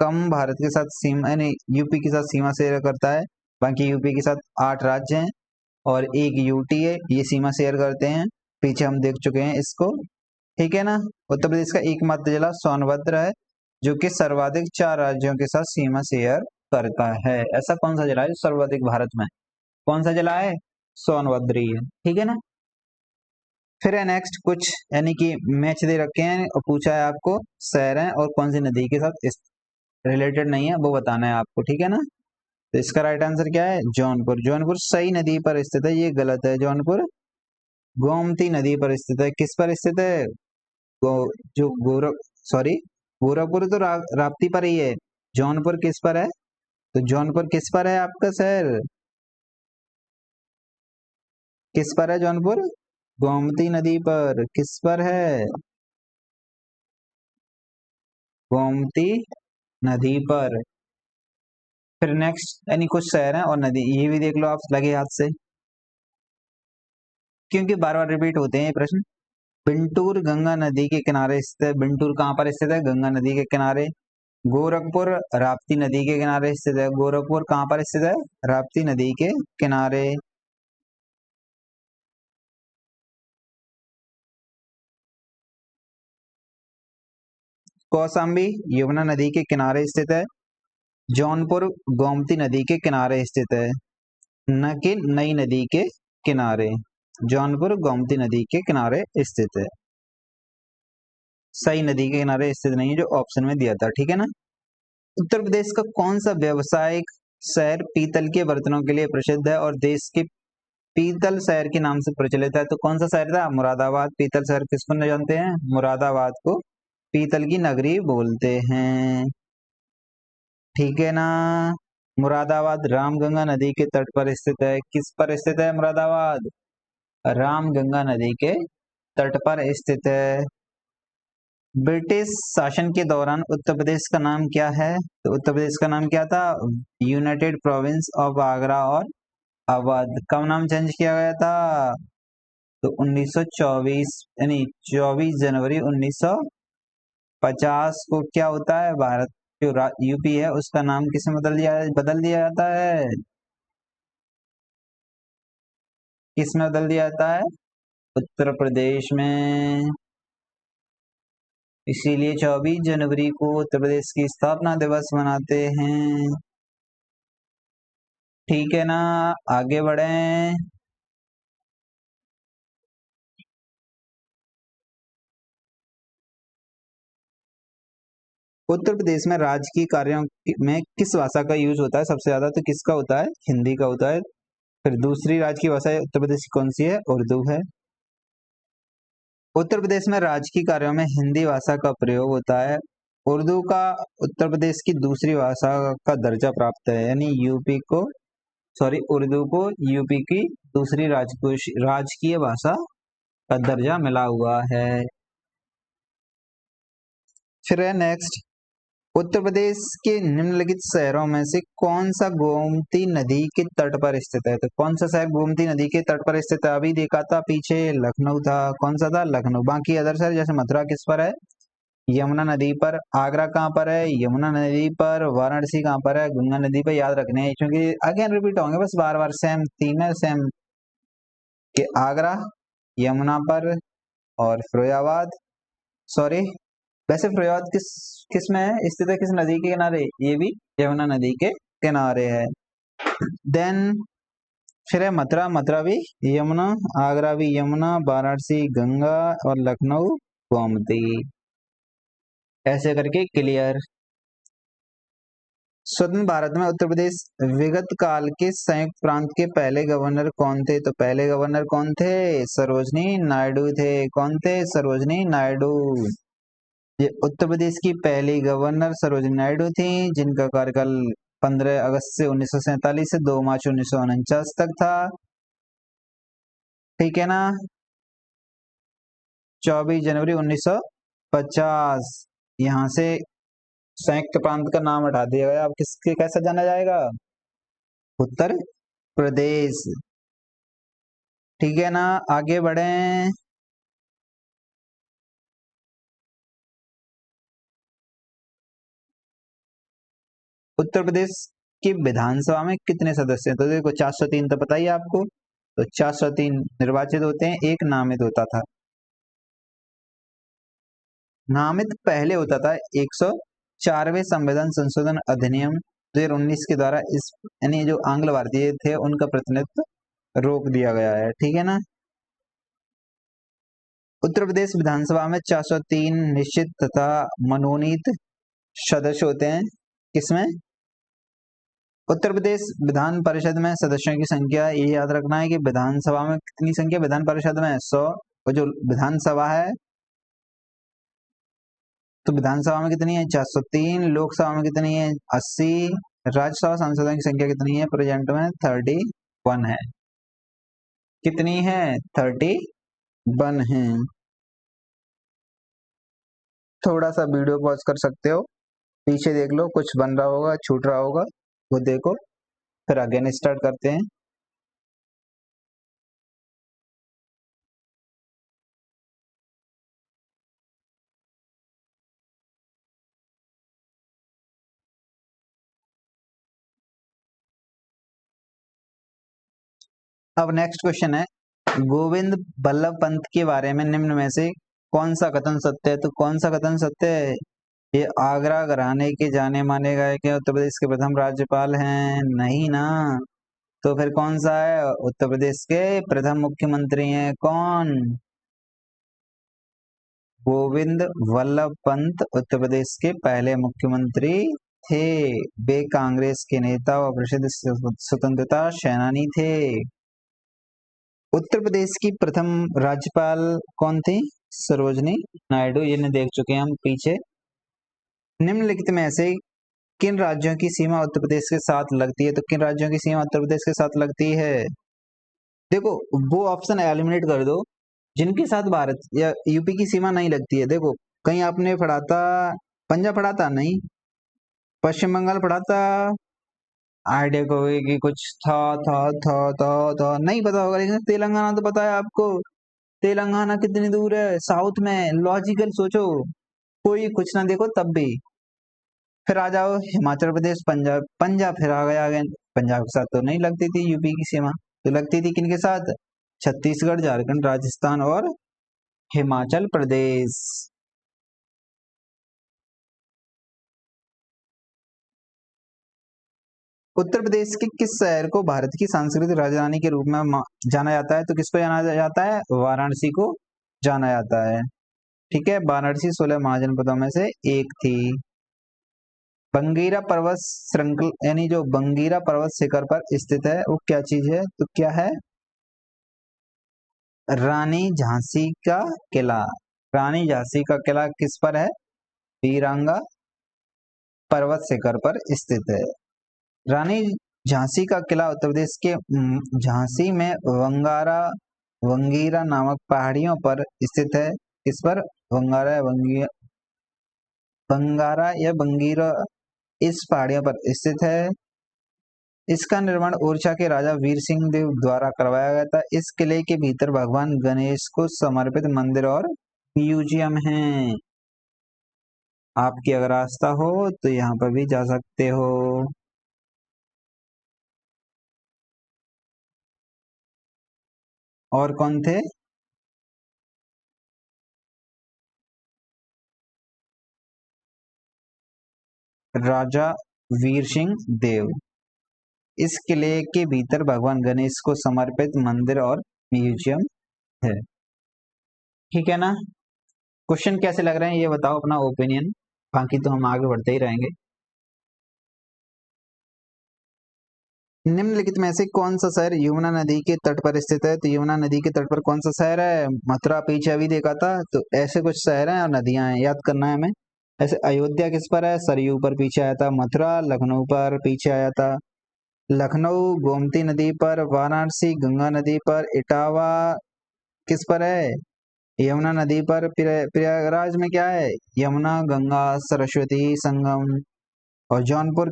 A: कम भारत के साथ सीमा, यानी यूपी के साथ सीमा शेयर करता है। बाकी यूपी के साथ 8 राज्य हैं और एक यूटी है, ये सीमा शेयर करते हैं। पीछे हम देख चुके हैं इसको। ठीक है ना। उत्तर प्रदेश का एकमात्र जिला सोनभद्र है, जो कि सर्वाधिक 4 राज्यों के साथ सीमा शेयर करता है। ऐसा कौन सा जिला है जो सर्वाधिक भारत में? कौन सा जिला है? सोनभद्र ही है। ठीक है ना। फिर है नेक्स्ट कुछ, यानी कि मैच दे रखे हैं और पूछा है आपको शहर है और कौन सी नदी के साथ इस रिलेटेड नहीं है वो बताना है आपको। ठीक है ना। तो इसका राइट आंसर क्या है? जौनपुर। जौनपुर सही नदी पर स्थित है, ये गलत है। जौनपुर गोमती नदी पर स्थित है। किस पर स्थित है? गो, जो गोरख सॉरी गोरखपुर तो राप्ती पर ही है। जौनपुर किस पर है? तो जौनपुर किस पर है आपका शहर? किस पर है जौनपुर? गोमती नदी पर। किस पर है? गोमती नदी पर। फिर नेक्स्ट, यानी कुछ शहर हैं और नदी, ये भी देख लो आप लगे हाथ से, क्योंकि बार बार रिपीट होते हैं ये प्रश्न। बिंटूर गंगा नदी के किनारे स्थित है। बिंटूर कहाँ पर स्थित है? गंगा नदी के किनारे। गोरखपुर राप्ती नदी के किनारे स्थित है। गोरखपुर कहाँ पर स्थित है? राप्ती नदी के किनारे। कौशाम्बी यमुना नदी के किनारे स्थित है। जौनपुर गोमती नदी के किनारे स्थित है, न कि नई नदी के किनारे। जौनपुर गोमती नदी के किनारे स्थित है, सही नदी के किनारे स्थित नहीं है जो ऑप्शन में दिया था। ठीक है ना। उत्तर प्रदेश का कौन सा व्यवसायिक शहर पीतल के बर्तनों के लिए प्रसिद्ध है और देश के पीतल शहर के नाम से प्रचलित है? तो कौन सा शहर था? मुरादाबाद। पीतल शहर किसको न जानते हैं? मुरादाबाद को पीतल की नगरी बोलते हैं। ठीक है ना। मुरादाबाद रामगंगा नदी के तट पर स्थित है। किस पर स्थित है मुरादाबाद? रामगंगा नदी के तट पर स्थित है। ब्रिटिश शासन के दौरान उत्तर प्रदेश का नाम क्या है? तो उत्तर प्रदेश का नाम क्या था? यूनाइटेड प्रोविंस ऑफ आगरा और अवध। कब नाम चेंज किया गया था? तो 1924 यानी 24 जनवरी 1950 को क्या होता है? भारत जो यूपी है उसका नाम किसमें बदल दिया जाता है? किसमें बदल दिया जाता है? उत्तर प्रदेश में। इसीलिए 24 जनवरी को उत्तर प्रदेश की स्थापना दिवस मनाते हैं। ठीक है ना। आगे बढ़ें। उत्तर प्रदेश में राजकीय कार्यों में किस भाषा का यूज होता है सबसे ज्यादा? तो किसका होता है? हिंदी का होता है। फिर दूसरी राजकीय भाषा उत्तर प्रदेश की कौन सी है? उर्दू है। उत्तर प्रदेश में राजकीय कार्यों में हिंदी भाषा का प्रयोग होता है। उर्दू का उत्तर प्रदेश की दूसरी भाषा का दर्जा प्राप्त है, यानी यूपी को उर्दू को यूपी की दूसरी राजकीय भाषा का दर्जा मिला हुआ है। फिर है नेक्स्ट, उत्तर प्रदेश के निम्नलिखित शहरों में से कौन सा गोमती नदी के तट पर स्थित है? तो कौन सा शहर गोमती नदी के तट पर स्थित है? अभी देखा था पीछे, लखनऊ था। कौन सा था? लखनऊ। बाकी अदर शहर जैसे मथुरा किस पर है? यमुना नदी पर। आगरा कहाँ पर है? यमुना नदी पर। वाराणसी कहाँ पर है? गंगा नदी पर। याद रखने हैं क्योंकि अगेन रिपीट होंगे बस बार बार, सेम थीम है, सेम के आगरा, यमुना पर और फिरोजाबाद। सॉरी, वैसे फिरोजाबाद किस किस में है स्थित है? किस नदी के किनारे? ये भी यमुना नदी के किनारे है। देन फिर है मथुरा। मथुरा भी यमुना, आगरा भी यमुना, वाराणसी गंगा और लखनऊ गोमती। ऐसे करके क्लियर। स्वतंत्र भारत में उत्तर प्रदेश विगत काल के संयुक्त प्रांत के पहले गवर्नर कौन थे? तो पहले गवर्नर कौन थे? सरोजनी नायडू थे। कौन थे? सरोजनी नायडू। ये उत्तर प्रदेश की पहली गवर्नर सरोजिनी नायडू थी, जिनका कार्यकाल 15 अगस्त से 1947 से 2 मार्च 1949 तक था। ठीक है ना। 24 जनवरी 1950 यहाँ से संयुक्त प्रांत का नाम हटा दिया गया। अब किसके कैसे जाना जाएगा? उत्तर प्रदेश। ठीक है ना। आगे बढ़ें। उत्तर प्रदेश की विधानसभा में कितने सदस्य हैं? तो देखो 403 तो पता ही है आपको। तो 403 निर्वाचित होते हैं, एक नामित होता था। नामित पहले होता था 104वें संविधान संशोधन अधिनियम 2019 के द्वारा इस यानी जो आंग्ल भारतीय थे उनका प्रतिनिधित्व रोक दिया गया है। ठीक है ना। उत्तर प्रदेश विधानसभा में 403 निश्चित तथा मनोनीत सदस्य होते हैं। किसमें? उत्तर प्रदेश विधान परिषद में सदस्यों की संख्या ये याद रखना है कि विधानसभा में कितनी संख्या? विधान परिषद में 100, और जो विधानसभा है तो विधानसभा में कितनी है? 403। लोकसभा में कितनी है? 80। राज्यसभा सांसदों की संख्या कितनी है? प्रेजेंट में 31 है। कितनी है? 31 है। थोड़ा सा वीडियो पॉज कर सकते हो, पीछे देख लो, कुछ बन रहा होगा, छूट रहा होगा, वो देखो, फिर अगेन स्टार्ट करते हैं। अब नेक्स्ट क्वेश्चन है, गोविंद बल्लभ पंत के बारे में निम्न में से कौन सा कथन सत्य है? तो कौन सा कथन सत्य है? ये आगरा घराने के जाने माने गायक उत्तर प्रदेश के प्रथम राज्यपाल हैं? नहीं ना। तो फिर कौन सा है? उत्तर प्रदेश के प्रथम मुख्यमंत्री हैं कौन? गोविंद वल्लभ पंत उत्तर प्रदेश के पहले मुख्यमंत्री थे। वे कांग्रेस के नेता और प्रसिद्ध स्वतंत्रता सेनानी थे। उत्तर प्रदेश की प्रथम राज्यपाल कौन थी? सरोजनी नायडू। ये देख चुके हैं हम पीछे। निम्नलिखित में से किन राज्यों की सीमा उत्तर प्रदेश के साथ लगती है? तो किन राज्यों की सीमा उत्तर प्रदेश के साथ लगती है? देखो, वो ऑप्शन एलिमिनेट कर दो जिनके साथ भारत या यूपी की सीमा नहीं लगती है। देखो, कहीं आपने पढ़ा था, पंजाब पढ़ा था? नहीं। पश्चिम बंगाल पढ़ा था? आइडिया को कि कुछ था नहीं पता होगा, लेकिन तेलंगाना तो पता है आपको। तेलंगाना कितनी दूर है? साउथ में। लॉजिकल सोचो, कोई कुछ ना देखो तब भी। फिर आ जाओ हिमाचल प्रदेश, पंजाब। पंजाब फिर आ गया आगे। पंजाब के साथ तो नहीं लगती थी यूपी की सीमा, तो लगती थी किनके साथ? छत्तीसगढ़, झारखंड, राजस्थान और हिमाचल प्रदेश। उत्तर प्रदेश के किस शहर को भारत की सांस्कृतिक राजधानी के रूप में जाना जाता है? तो किसको जाना जाता है? वाराणसी को जाना जाता है। ठीक है, वाराणसी 16 महाजनपदों में से एक थी। बंगीरा पर्वत श्रृंखला, यानी जो बंगीरा पर्वत शिखर पर स्थित है, वो क्या चीज है? तो क्या है? रानी झांसी का किला। रानी झांसी का किला किस पर है? पीरांगा पर्वत शिखर पर स्थित है। रानी झांसी का किला उत्तर प्रदेश के झांसी में वंगीरा नामक पहाड़ियों पर स्थित है। किस पर? बंगारा या बंगीरा, इस पहाड़ियों पर स्थित है। इसका निर्माण ओरछा के राजा वीर सिंह देव द्वारा करवाया गया था। इस किले के भीतर भगवान गणेश को समर्पित मंदिर और म्यूजियम है। आपकी अगर आस्था हो तो यहाँ पर भी जा सकते हो। और कौन थे? राजा वीर सिंह देव। इस किले के भीतर भगवान गणेश को समर्पित मंदिर और म्यूजियम है। ठीक है ना? क्वेश्चन कैसे लग रहे हैं ये बताओ अपना ओपिनियन, बाकी तो हम आगे बढ़ते ही रहेंगे। निम्नलिखित में से कौन सा शहर यमुना नदी के तट पर स्थित है? तो यमुना नदी के तट पर कौन सा शहर है? मथुरा पीछे अभी देखा था, तो ऐसे कुछ शहर हैं और नदियां हैं, याद करना है हमें। ऐसे अयोध्या किस पर है? सरयू पर पीछे आया था। मथुरा लखनऊ पर पीछे आया था। लखनऊ गोमती नदी पर। वाराणसी गंगा नदी पर। इटावा किस पर है? यमुना नदी पर। प्रयागराज में क्या है? यमुना गंगा सरस्वती संगम। और जौनपुर,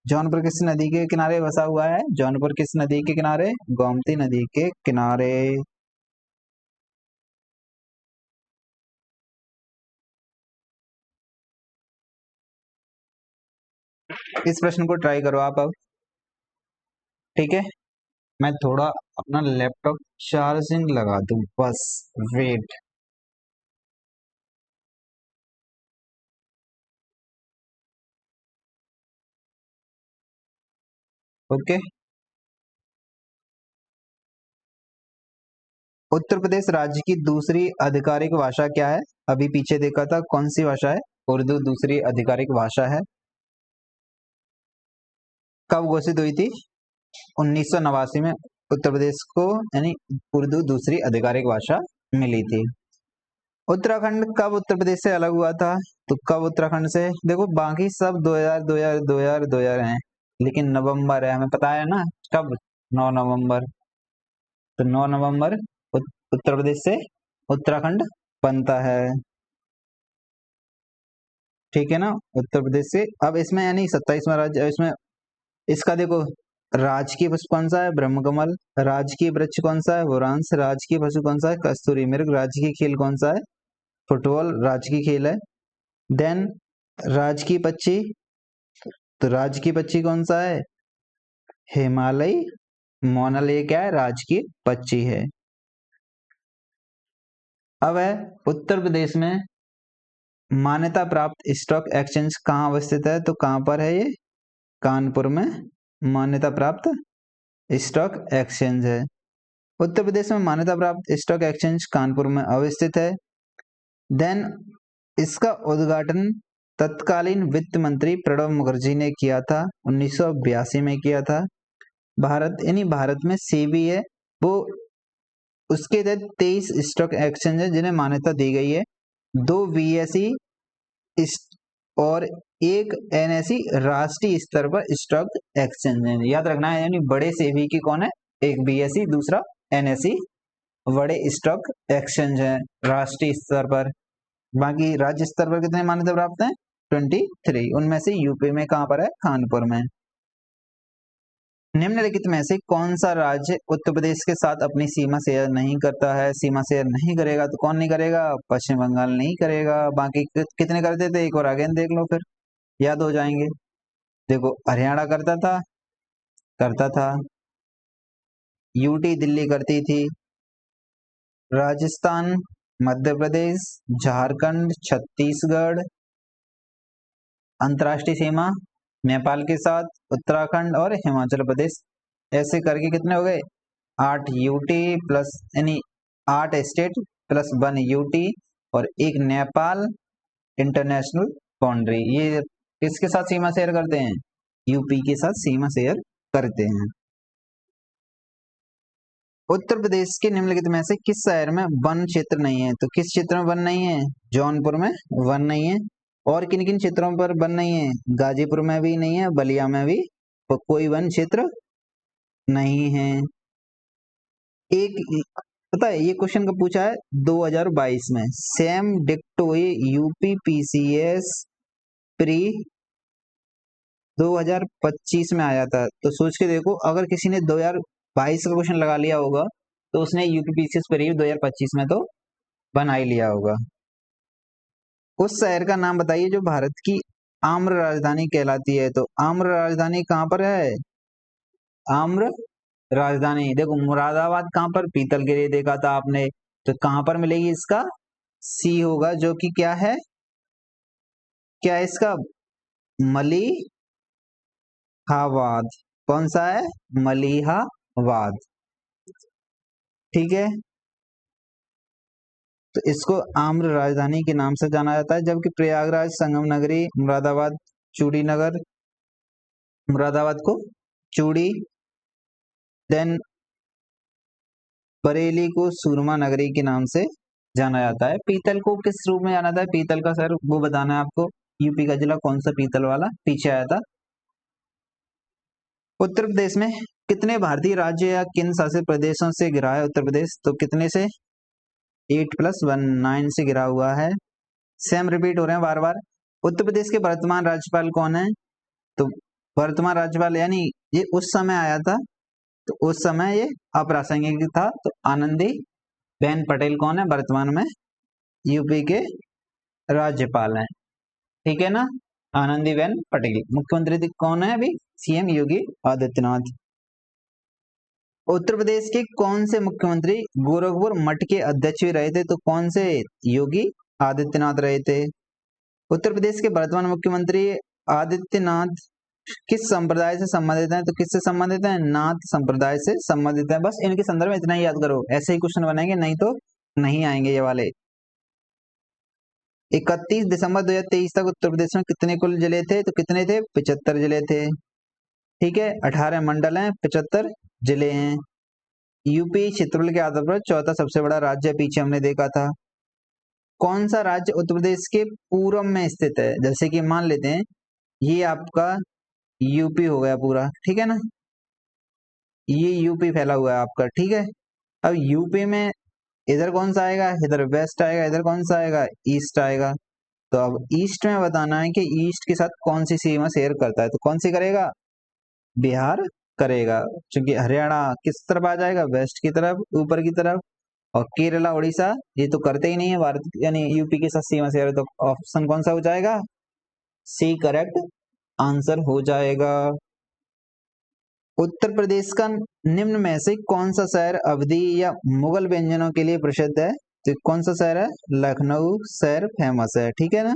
A: जौनपुर किस नदी के किनारे बसा हुआ है? जौनपुर किस नदी के किनारे? गोमती नदी के किनारे। इस प्रश्न को ट्राई करो आप अब। ठीक है, मैं थोड़ा अपना लैपटॉप चार्जिंग लगा दूं, बस वेट। ओके। उत्तर प्रदेश राज्य की दूसरी आधिकारिक भाषा क्या है? अभी पीछे देखा था, कौन सी भाषा है? उर्दू दूसरी आधिकारिक भाषा है। कब घोषित हुई थी? 1989 में उत्तर प्रदेश को, यानी उर्दू दूसरी आधिकारिक भाषा मिली थी। उत्तराखंड कब उत्तर प्रदेश से अलग हुआ था? तो कब उत्तराखंड से? देखो, बाकी सब 2000 2000 2000 2000 हैं, लेकिन नवंबर है, हमें पता है ना कब। 9 नवंबर। तो 9 नवंबर उत्तर प्रदेश से उत्तराखंड बनता है। ठीक है ना? उत्तर प्रदेश से। अब इसमें यानी 27वां राज्य, इसमें इसका देखो, राजकीय पुष्प कौन सा है? ब्रह्मकमल। राजकीय वृक्ष कौन सा है? वरांश। राजकीय पशु कौन सा है? कस्तूरी मृग। राजकीय खेल कौन सा है? फुटबॉल राजकीय खेल है। देन राजकीय पक्षी, तो राजकीय पक्षी कौन सा है? हिमालय मोनल ये क्या है? राज की पक्षी है। अब है उत्तर प्रदेश में मान्यता प्राप्त स्टॉक एक्सचेंज कहाँ अवस्थित है? तो कहाँ पर है ये? कानपुर में मान्यता प्राप्त स्टॉक एक्सचेंज है। उत्तर प्रदेश में मान्यता प्राप्त स्टॉक एक्सचेंज कानपुर में अवस्थित है। देन इसका उद्घाटन तत्कालीन वित्त मंत्री प्रणब मुखर्जी ने किया था, 1982 में किया था। भारत में सेबी है वो, उसके तहत 23 स्टॉक एक्सचेंज है जिन्हें मान्यता दी गई है। 2 बीएसई और एक एनएसई राष्ट्रीय स्तर पर स्टॉक एक्सचेंज है। याद रखना है, यानी बड़े सेबी की कौन है? एक बीएसई, दूसरा एनएसई, बड़े स्टॉक एक्सचेंज है राष्ट्रीय स्तर पर। बाकी राज्य स्तर पर कितने मान्यता प्राप्त हैं? 23। उनमें से यूपी में कहां पर है? कानपुर में। निम्नलिखित में से कौन सा राज्य उत्तर प्रदेश के साथ अपनी सीमा शेयर नहीं करता है? सीमा शेयर नहीं करेगा तो कौन नहीं करेगा? पश्चिम बंगाल नहीं करेगा। बाकी कितने करते थे? एक और आगे देख लो, फिर याद हो जाएंगे। देखो, हरियाणा करता था, यूटी दिल्ली करती थी, राजस्थान, मध्य प्रदेश, झारखंड, छत्तीसगढ़, अंतर्राष्ट्रीय सीमा नेपाल के साथ उत्तराखंड और हिमाचल प्रदेश। ऐसे करके कितने हो गए? 8 यूटी प्लस, यानी 8 स्टेट प्लस 1 यूटी और एक नेपाल इंटरनेशनल बाउंड्री। ये किसके साथ सीमा शेयर करते हैं? यूपी के साथ सीमा शेयर करते हैं। उत्तर प्रदेश के निम्नलिखित में से किस शहर में वन क्षेत्र नहीं है? तो किस क्षेत्र में वन नहीं है? जौनपुर में वन नहीं है। और किन किन क्षेत्रों पर वन नहीं है? गाजीपुर में भी नहीं है, बलिया में भी तो कोई वन क्षेत्र नहीं है। एक पता है ये क्वेश्चन का पूछा है 2022 में, सेम डिक्टो ये यूपी पीसीएस प्री 2025 में आया था। तो सोच के देखो, अगर किसी ने 2022 का क्वेश्चन लगा लिया होगा तो उसने यूपीपीसीएस प्री 2025 में तो बना ही लिया होगा। उस शहर का नाम बताइए जो भारत की आम्र राजधानी कहलाती है। तो आम्र राजधानी कहाँ पर है? आम्र राजधानी देखो, मुरादाबाद कहाँ पर? पीतल के लिए देखा था आपने, तो कहाँ पर मिलेगी? इसका सी होगा, जो कि क्या है? क्या है इसका? मलिहाबाद। कौन सा है? मलिहाबाद। ठीक है, तो इसको आम्र राजधानी के नाम से जाना जाता है। जबकि प्रयागराज, संगम नगरी, मुरादाबाद, चूड़ी नगर, मुरादाबाद को चूड़ी, देन बरेली को सूरमा नगरी के नाम से जाना जाता है। पीतल को किस रूप में जाना जाता है? पीतल का सर वो बताना है आपको, यूपी का जिला कौन सा पीतल वाला पीछे आया था। उत्तर प्रदेश में कितने भारतीय राज्य या केंद्र शासित प्रदेशों से घिरा है उत्तर प्रदेश? तो कितने से? 8+1 9 से घिरा हुआ है। सेम रिपीट हो रहे हैं बार बार। उत्तर प्रदेश के वर्तमान राज्यपाल कौन है? तो वर्तमान राज्यपाल यानी ये उस समय आया था तो उस समय ये अप्रासंगिक था, तो आनंदी बेन पटेल कौन है? वर्तमान में यूपी के राज्यपाल हैं। ठीक है ना? आनंदीबेन पटेल। मुख्यमंत्री कौन है अभी? सीएम योगी आदित्यनाथ। उत्तर प्रदेश के कौन से मुख्यमंत्री गोरखपुर मठ के अध्यक्ष भी रहे थे? तो कौन से? योगी आदित्यनाथ रहे थे। उत्तर प्रदेश के वर्तमान मुख्यमंत्री आदित्यनाथ किस संप्रदाय से संबंधित हैं? तो किससे संबंधित हैं? नाथ संप्रदाय से संबंधित हैं। बस इनके संदर्भ में इतना ही याद करो, ऐसे ही क्वेश्चन बनेंगे, नहीं तो नहीं आएंगे ये वाले। 31 दिसंबर 2023 तक उत्तर प्रदेश में कितने कुल जिले थे? तो कितने थे? 75 जिले थे। ठीक है, 18 मंडल हैं, 75 जिले हैं। यूपी क्षेत्रफल के आधार पर चौथा सबसे बड़ा राज्य पीछे हमने देखा था। कौन सा राज्य उत्तर प्रदेश के पूर्व में स्थित है? जैसे कि मान लेते हैं ये आपका यूपी हो गया पूरा, ठीक है ना? ये यूपी फैला हुआ है आपका, ठीक है। अब यूपी में इधर कौन सा आएगा? इधर वेस्ट आएगा। इधर कौन सा आएगा? ईस्ट आएगा। तो अब ईस्ट में बताना है कि ईस्ट के साथ कौन सी सीमा शेयर करता है। तो कौन सी करेगा? बिहार करेगा, क्योंकि हरियाणा किस तरफ आ जाएगा? वेस्ट की तरफ, ऊपर की तरफ। और केरला, उड़ीसा ये तो करते ही नहीं है भारत, यानी यूपी के साथ सीमा शेयर। तो ऑप्शन कौन सा हो जाएगा? सी करेक्ट आंसर हो जाएगा। उत्तर प्रदेश का निम्न में से कौन सा शहर अवधी या मुगल व्यंजनों के लिए प्रसिद्ध है? तो कौन सा शहर है? लखनऊ शहर फेमस है, ठीक है ना।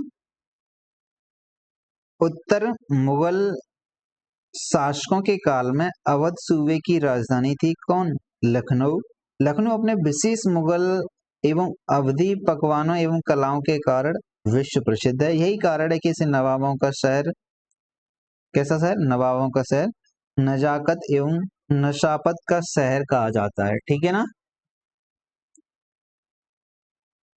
A: उत्तर मुगल शासकों के काल में अवध सूबे की राजधानी थी कौन? लखनऊ। लखनऊ अपने विशेष मुगल एवं अवधी पकवानों एवं कलाओं के कारण विश्व प्रसिद्ध है। यही कारण है कि इसे नवाबों का शहर, कैसा शहर? नवाबों का शहर, नजाकत एवं नशापत का शहर कहा जाता है, ठीक है ना।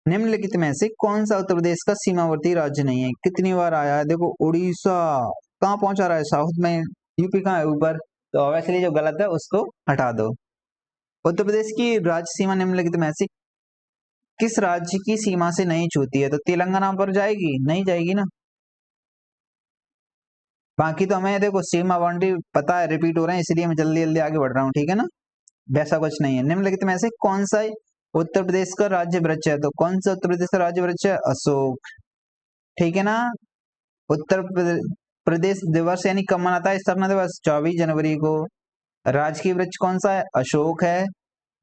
A: निम्नलिखित में से कौन सा उत्तर प्रदेश का सीमावर्ती राज्य नहीं है? कितनी बार आया है? देखो उड़ीसा कहाँ पहुंचा रहा है? साउथ में। यूपी कहाँ है? ऊपर। तो ऑब्वियसली जो गलत है उसको हटा दो। उत्तर प्रदेश की राज्य सीमा निम्नलिखित में से किस राज्य की सीमा से नहीं छूती है? तो तेलंगाना पर जाएगी? नहीं जाएगी ना। बाकी तो हमें देखो सीमा बाउंड्री पता है, रिपीट हो रहे हैं, इसलिए मैं जल्दी जल्दी आगे बढ़ रहा हूँ, ठीक है ना। वैसा कुछ नहीं है। निम्नलिखित में से कौन सा उत्तर प्रदेश का राज्य वृक्ष है? तो कौन सा उत्तर प्रदेश का राज्य वृक्ष है? अशोक, ठीक है ना। उत्तर प्रदेश दिवस यानी कब मनाता है स्थापना दिवस? 24 जनवरी को। राजकीय वृक्ष कौन सा है? अशोक है।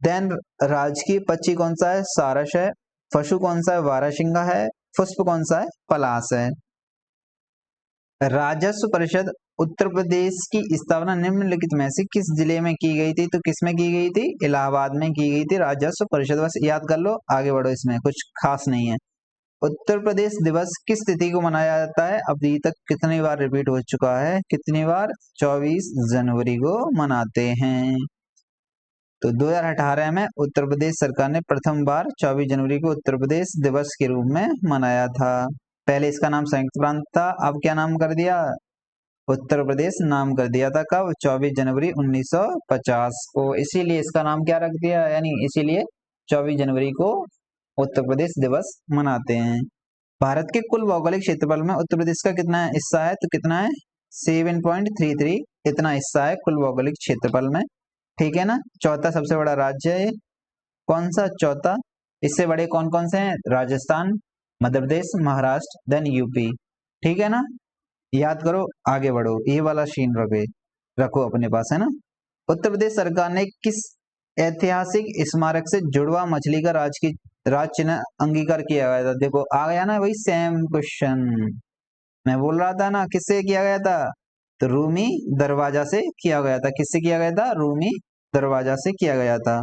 A: देन राजकीय पक्षी कौन सा है? सारस है। पशु कौन सा है? बारहसिंगा है। पुष्प कौन सा है? पलाश है। राजस्व परिषद उत्तर प्रदेश की स्थापना निम्नलिखित में से किस जिले में की गई थी? तो किस में की गई थी? इलाहाबाद में की गई थी राजस्व परिषद। बस याद कर लो, आगे बढ़ो, इसमें कुछ खास नहीं है। उत्तर प्रदेश दिवस किस तिथि को मनाया जाता है? अभी तक कितनी बार रिपीट हो चुका है? कितनी बार? 24 जनवरी को मनाते हैं। तो 2018 में उत्तर प्रदेश सरकार ने प्रथम बार 24 जनवरी को उत्तर प्रदेश दिवस के रूप में मनाया था। पहले इसका नाम संयुक्त प्रांत था, अब क्या नाम कर दिया? उत्तर प्रदेश नाम कर दिया था। कब? 24 जनवरी 1950 को। इसीलिए इसका नाम क्या रख दिया, यानी इसीलिए 24 जनवरी को उत्तर प्रदेश दिवस मनाते हैं। भारत के कुल भौगोलिक क्षेत्रफल में उत्तर प्रदेश का कितना हिस्सा है? तो कितना है? 7.33 इतना हिस्सा है कुल भौगोलिक क्षेत्रफल में, ठीक है ना। चौथा सबसे बड़ा राज्य है कौन सा? चौथा। इससे बड़े कौन कौन से हैं? राजस्थान, मध्य प्रदेश, महाराष्ट्र, देन यूपी, ठीक है ना। याद करो, आगे बढ़ो, ये वाला सीन रखो अपने पास, है ना। उत्तर प्रदेश सरकार ने किस ऐतिहासिक स्मारक से जुड़वा मछली का राज चिन्ह अंगीकार किया गया था? देखो आ गया ना वही सेम क्वेश्चन, मैं बोल रहा था ना, किससे किया गया था? तो रूमी दरवाजा से किया गया था। किससे किया गया था? रूमी दरवाजा से किया गया था।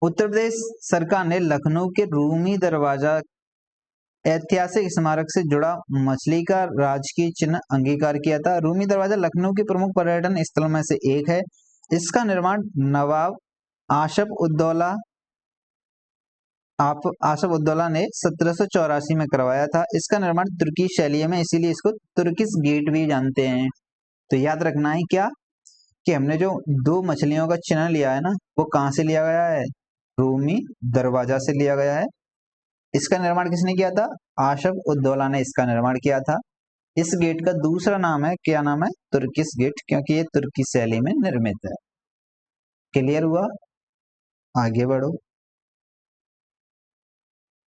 A: उत्तर प्रदेश सरकार ने लखनऊ के रूमी दरवाजा ऐतिहासिक स्मारक से जुड़ा मछली का राजकीय चिन्ह अंगीकार किया था। रूमी दरवाजा लखनऊ के प्रमुख पर्यटन स्थलों में से एक है। इसका निर्माण नवाब आशफ उद्दौला ने 1784 में करवाया था। इसका निर्माण तुर्की शैली में, इसीलिए इसको तुर्किश गेट भी जानते हैं। तो याद रखना है क्या, कि हमने जो दो मछलियों का चिन्ह लिया है ना, वो कहाँ से लिया गया है? रूमी दरवाजा से लिया गया है। इसका निर्माण किसने किया था? आशफ उद्दौला ने इसका निर्माण किया था। इस गेट का दूसरा नाम है, क्या नाम है? तुर्किश गेट, क्योंकि ये तुर्की शैली में निर्मित है। क्लियर हुआ? आगे बढ़ो।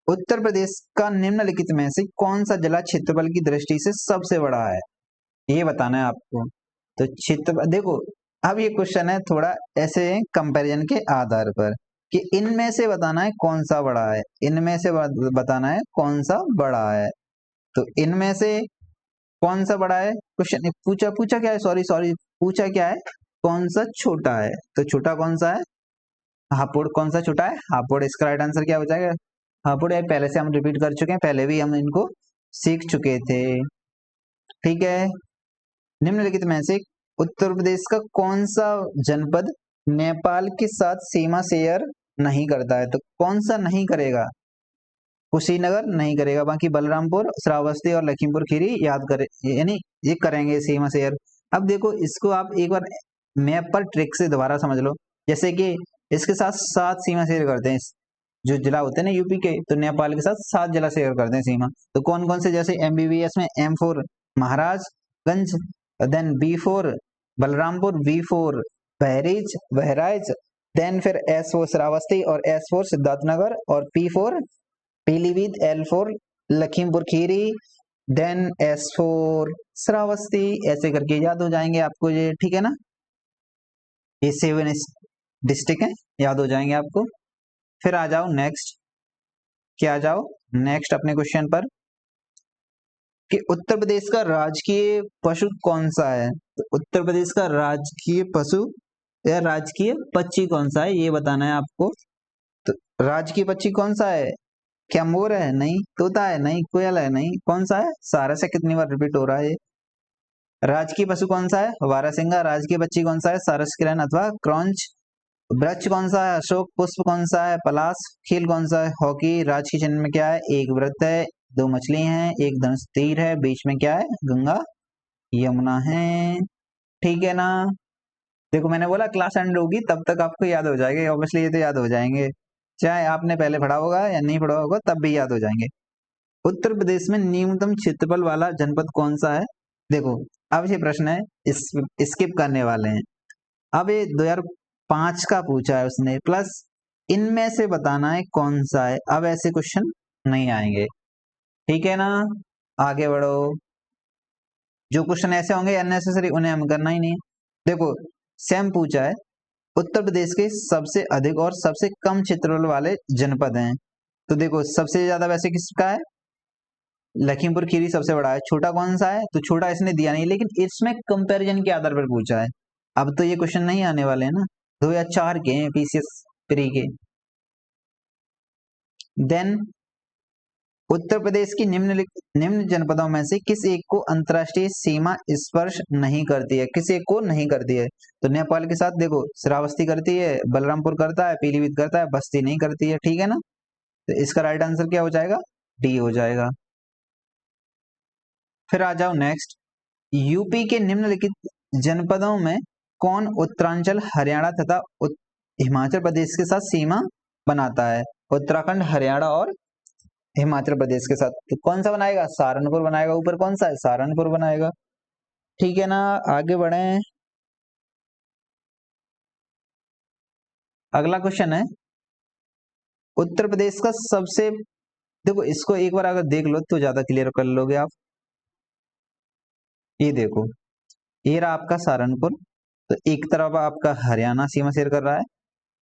A: उत्तर प्रदेश का निम्नलिखित में से कौन सा जिला क्षेत्रफल की दृष्टि से सबसे बड़ा है? ये बताना है आपको। तो क्षेत्र देखो, अब ये क्वेश्चन है थोड़ा ऐसे कंपैरिजन के आधार पर, कि इनमें से बताना है कौन सा बड़ा है, इनमें से बताना है कौन सा बड़ा है। तो इनमें से कौन सा बड़ा है? क्वेश्चन पूछा पूछा क्या है? सॉरी सॉरी, पूछा क्या है? कौन सा छोटा है? तो छोटा कौन सा है? हापुड़। कौन सा छोटा है? हापुड़। इसका राइट आंसर क्या हो जाएगा? हापुड़। यार पहले से हम रिपीट कर चुके हैं, पहले भी हम इनको सीख चुके थे, ठीक है। निम्नलिखित में से उत्तर प्रदेश का कौन सा जनपद नेपाल के साथ सीमा शेयर नहीं करता है? तो कौन सा नहीं करेगा? कुशीनगर नहीं करेगा, बाकी बलरामपुर, श्रावस्ती और लखीमपुर खीरी याद करे, यानी ये करेंगे सीमा शेयर। अब देखो इसको आप एक बार मैप पर ट्रिक से दोबारा समझ लो। जैसे कि इसके साथ 7 सीमा शेयर करते हैं, जो जिला होते हैं ना यूपी के, तो नेपाल के साथ 7 जिला शेयर करते हैं सीमा। तो कौन कौन से? जैसे एमबीबीएस में M4 Maharajganj, then B4 Balrampur, V4 Bahraich, then फिर S4 श्रावस्ती और S4 सिद्धार्थनगर, और P4 Pilibhit, L4 Lakhimpur Kheri, then S4 Shravasti, ऐसे करके याद हो जाएंगे आपको ये, ठीक है ना। ये 7 डिस्ट्रिक्ट है, याद हो जाएंगे आपको। फिर आ जाओ नेक्स्ट, क्या आ जाओ नेक्स्ट अपने क्वेश्चन पर कि उत्तर प्रदेश का राजकीय पशु कौन सा है। तो उत्तर प्रदेश का राजकीय पशु या राजकीय पक्षी कौन सा है, ये बताना है आपको। तो राजकीय पक्षी कौन सा है? क्या मोर है? नहीं। तोता है? नहीं। कोयल है? नहीं। कौन सा है? सारा से कितनी बार रिपीट हो रहा है ये। राजकीय पशु कौन सा है? बारहसिंगा। राजकीय पक्षी कौन सा है? सारस किरण अथवा क्रॉन्च। वृक्ष कौन सा है? अशोक। पुष्प कौन सा है? पलाश। खेल कौन सा है? हॉकी। राज के चिन्ह में क्या है? एक वृत्त है, दो मछली हैं, एक धनुष तीर है, बीच में क्या है? गंगा यमुना है, ठीक है ना। देखो मैंने बोला क्लास एंड होगी तब तक आपको याद हो जाएंगे, ऑब्वियसली ये तो याद हो जाएंगे, चाहे आपने पहले पढ़ा होगा या नहीं पढ़ा होगा तब भी याद हो जाएंगे। उत्तर प्रदेश में न्यूनतम क्षेत्रफल वाला जनपद कौन सा है? देखो अब ये प्रश्न है, स्किप करने वाले हैं। अब ये 2005 का पूछा है उसने, प्लस इनमें से बताना है कौन सा है। अब ऐसे क्वेश्चन नहीं आएंगे, ठीक है ना। आगे बढ़ो, जो क्वेश्चन ऐसे होंगे अननेसेसरी उन्हें हम करना ही नहीं। देखो सेम पूछा है, उत्तर प्रदेश के सबसे अधिक और सबसे कम क्षेत्रफल वाले जनपद हैं। तो देखो सबसे ज्यादा वैसे किसका है? लखीमपुर खीरी सबसे बड़ा है। छोटा कौन सा है? तो छोटा इसने दिया नहीं, लेकिन इसमें कंपैरिजन के आधार पर पूछा है। अब तो ये क्वेश्चन नहीं आने वाले हैं ना, 2004 के हैं पीसीएस प्री के। देन उत्तर प्रदेश की निम्न जनपदों में से किस एक को अंतर्राष्ट्रीय सीमा स्पर्श नहीं करती है? किस एक को नहीं करती है? तो नेपाल के साथ देखो श्रावस्ती करती है, बलरामपुर करता है, पीलीभीत करता है, बस्ती नहीं करती है, ठीक है ना। तो इसका राइट आंसर क्या हो जाएगा? डी हो जाएगा। फिर आ जाओ नेक्स्ट, यूपी के निम्नलिखित जनपदों में कौन उत्तरांचल हरियाणा तथा हिमाचल प्रदेश के साथ सीमा बनाता है? उत्तराखंड, हरियाणा और हिमाचल प्रदेश के साथ। तो कौन सा बनाएगा? सहारनपुर बनाएगा। ऊपर कौन सा है? सहारनपुर बनाएगा, ठीक है ना। आगे बढ़े, अगला क्वेश्चन है उत्तर प्रदेश का सबसे, देखो इसको एक बार अगर देख लो तो ज्यादा क्लियर कर लोगे आप। ये देखो, ये रहा आपका सहारनपुर, तो एक तरफ आपका हरियाणा सीमा शेयर कर रहा है,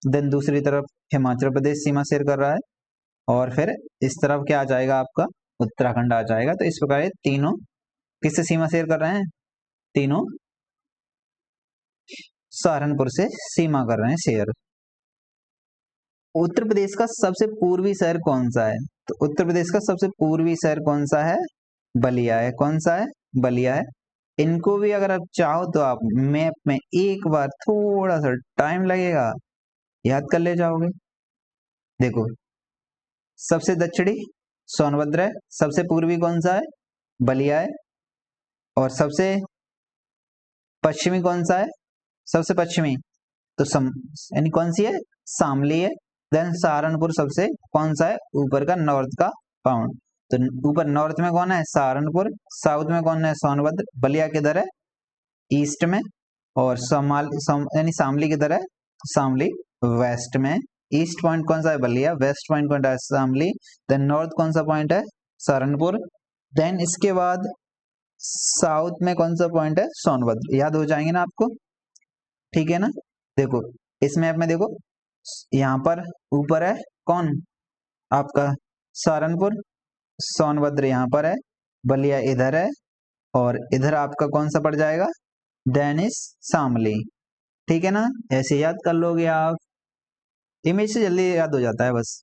A: देन दूसरी तरफ हिमाचल प्रदेश सीमा शेयर कर रहा है, और फिर इस तरफ क्या आ जाएगा? आपका उत्तराखंड आ जाएगा। तो इस प्रकार ये तीनों किससे सीमा शेयर कर रहे हैं? तीनों सहारनपुर से सीमा कर रहे हैं शेयर। उत्तर प्रदेश का सबसे पूर्वी शहर कौन सा है? तो उत्तर प्रदेश का सबसे पूर्वी शहर कौन सा है? बलिया है। कौन सा है? बलिया है। इनको भी अगर आप चाहो तो आप मैप में एक बार थोड़ा सा टाइम लगेगा, याद कर ले जाओगे। देखो सबसे दक्षिणी सोनभद्र है, सबसे पूर्वी कौन सा है? बलिया है, और सबसे पश्चिमी कौन सा है? सबसे पश्चिमी तो यानी कौन सी है? शामली है। देन सहारनपुर सबसे कौन सा है? ऊपर का नॉर्थ का पाउंड। तो ऊपर नॉर्थ में कौन है? सहारनपुर। साउथ में कौन है? सोनभद्र। बलिया किधर है? ईस्ट में। और यानी शामली किधर है? शामली वेस्ट में। ईस्ट पॉइंट कौन सा है? बलिया। वेस्ट पॉइंट कौन सा है? शामली। देन नॉर्थ कौन सा पॉइंट है? सहारनपुर। देन इसके बाद साउथ में कौन सा पॉइंट है? सोनभद्र। याद हो जाएंगे ना आपको, ठीक है ना। देखो इस मैप में देखो, यहाँ पर ऊपर है कौन? आपका सहारनपुर। सोनभद्र यहाँ पर है, बलिया इधर है, और इधर आपका कौन सा पड़ जाएगा? डेनिस शामली, ठीक है ना। ऐसे याद कर लोगे आप, इमेज से जल्दी याद हो जाता है बस।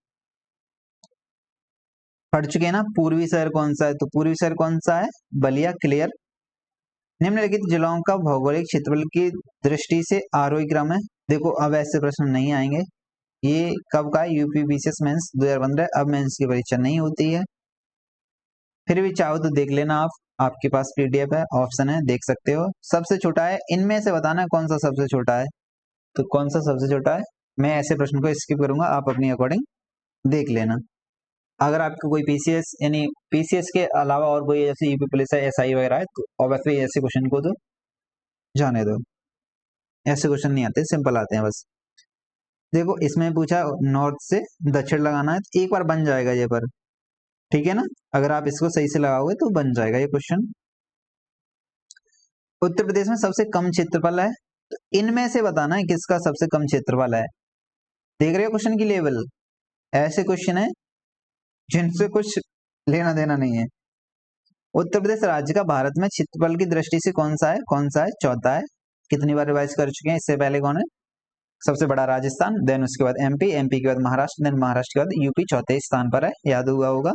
A: पढ़ चुके हैं ना। पूर्वी शहर कौन सा है? तो पूर्वी शहर कौन सा है? बलिया, क्लियर। निम्नलिखित जिलों का भौगोलिक क्षेत्रफल की दृष्टि से आरोही क्रम है। देखो अब ऐसे प्रश्न नहीं आएंगे, ये कब का? UP BCS mains 2015। अब मेंस की परीक्षा नहीं होती है, फिर भी चाहो तो देख लेना आप, आपके पास पीडीएफ है, ऑप्शन है, देख सकते हो। सबसे छोटा है, इनमें से बताना है कौन सा सबसे छोटा है। तो कौन सा सबसे छोटा है? मैं ऐसे प्रश्न को स्किप करूंगा, आप अपनी अकॉर्डिंग देख लेना। अगर आपको कोई पीसीएस यानी पीसीएस के अलावा और कोई जैसे यूपी पुलिस है, एसआई वगैरह है, तो ऑब्वियसली ऐसे क्वेश्चन को तो जाने दो, ऐसे क्वेश्चन नहीं आते, सिंपल आते हैं बस। देखो इसमें पूछा नॉर्थ से दक्षिण लगाना है, तो एक बार बन जाएगा ये पर, ठीक है ना। अगर आप इसको सही से लगाओगे तो बन जाएगा ये क्वेश्चन। उत्तर प्रदेश में सबसे कम क्षेत्रफल है, तो इनमें से बताना है किसका सबसे कम क्षेत्रफल है। देख रहे हो क्वेश्चन की लेवल, ऐसे क्वेश्चन है जिनसे कुछ लेना देना नहीं है। उत्तर प्रदेश राज्य का भारत में क्षेत्रफल की दृष्टि से कौन सा है, कौन सा है, चौथा है। कितनी बार रिवाइज कर चुके हैं, इससे पहले कौन है, सबसे बड़ा राजस्थान, देन उसके बाद एमपी, एमपी के बाद महाराष्ट्र, देन महाराष्ट्र के बाद यूपी चौथे स्थान पर है, याद हुआ होगा।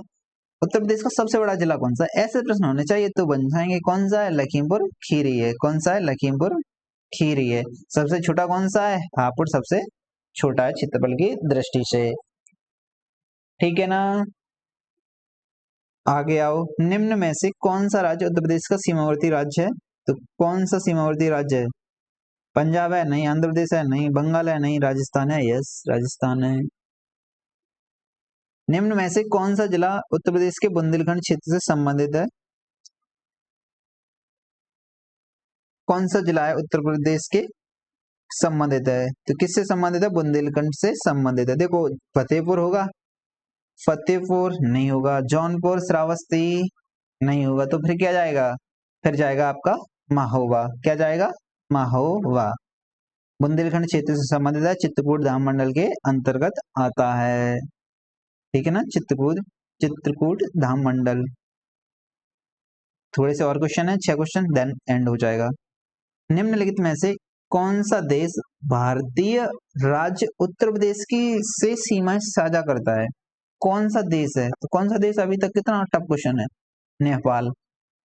A: उत्तर प्रदेश का सबसे बड़ा जिला कौन सा है, ऐसे प्रश्न होने चाहिए तो बन जाएंगे। कौन सा है, लखीमपुर खीरी है। कौन सा है, लखीमपुर खीरी है। सबसे छोटा कौन सा है, हापुड़ सबसे छोटा है क्षेत्रफल की दृष्टि से। ठीक है ना, आगे आओ। निम्न में से कौन सा राज्य उत्तर प्रदेश का सीमावर्ती राज्य है, तो कौन सा सीमावर्ती राज्य है, पंजाब है नहीं, आंध्र प्रदेश है नहीं, बंगाल है नहीं, राजस्थान है, यस राजस्थान है। निम्न में से कौन सा जिला उत्तर प्रदेश के बुंदेलखंड क्षेत्र से संबंधित है, कौन सा जिला है उत्तर प्रदेश के संबंधित है, तो किससे संबंधित है, बुंदेलखंड से संबंधित है। देखो फतेहपुर होगा, फतेहपुर नहीं होगा, जौनपुर, श्रावस्ती नहीं होगा, तो फिर क्या जाएगा, फिर जाएगा आपका महोबा। क्या जाएगा, महोबा। बुंदेलखंड क्षेत्र से संबंधित है, चित्रकूट धाम मंडल के अंतर्गत आता है। ठीक है ना, चित्रकूट धाम मंडल। थोड़े से और क्वेश्चन है, 6 क्वेश्चन, देन एंड हो जाएगा। निम्नलिखित में से कौन सा देश भारतीय राज्य उत्तर प्रदेश की से सीमा साझा करता है, कौन सा देश है, तो कौन सा देश, अभी तक कितना टफ क्वेश्चन है, नेपाल।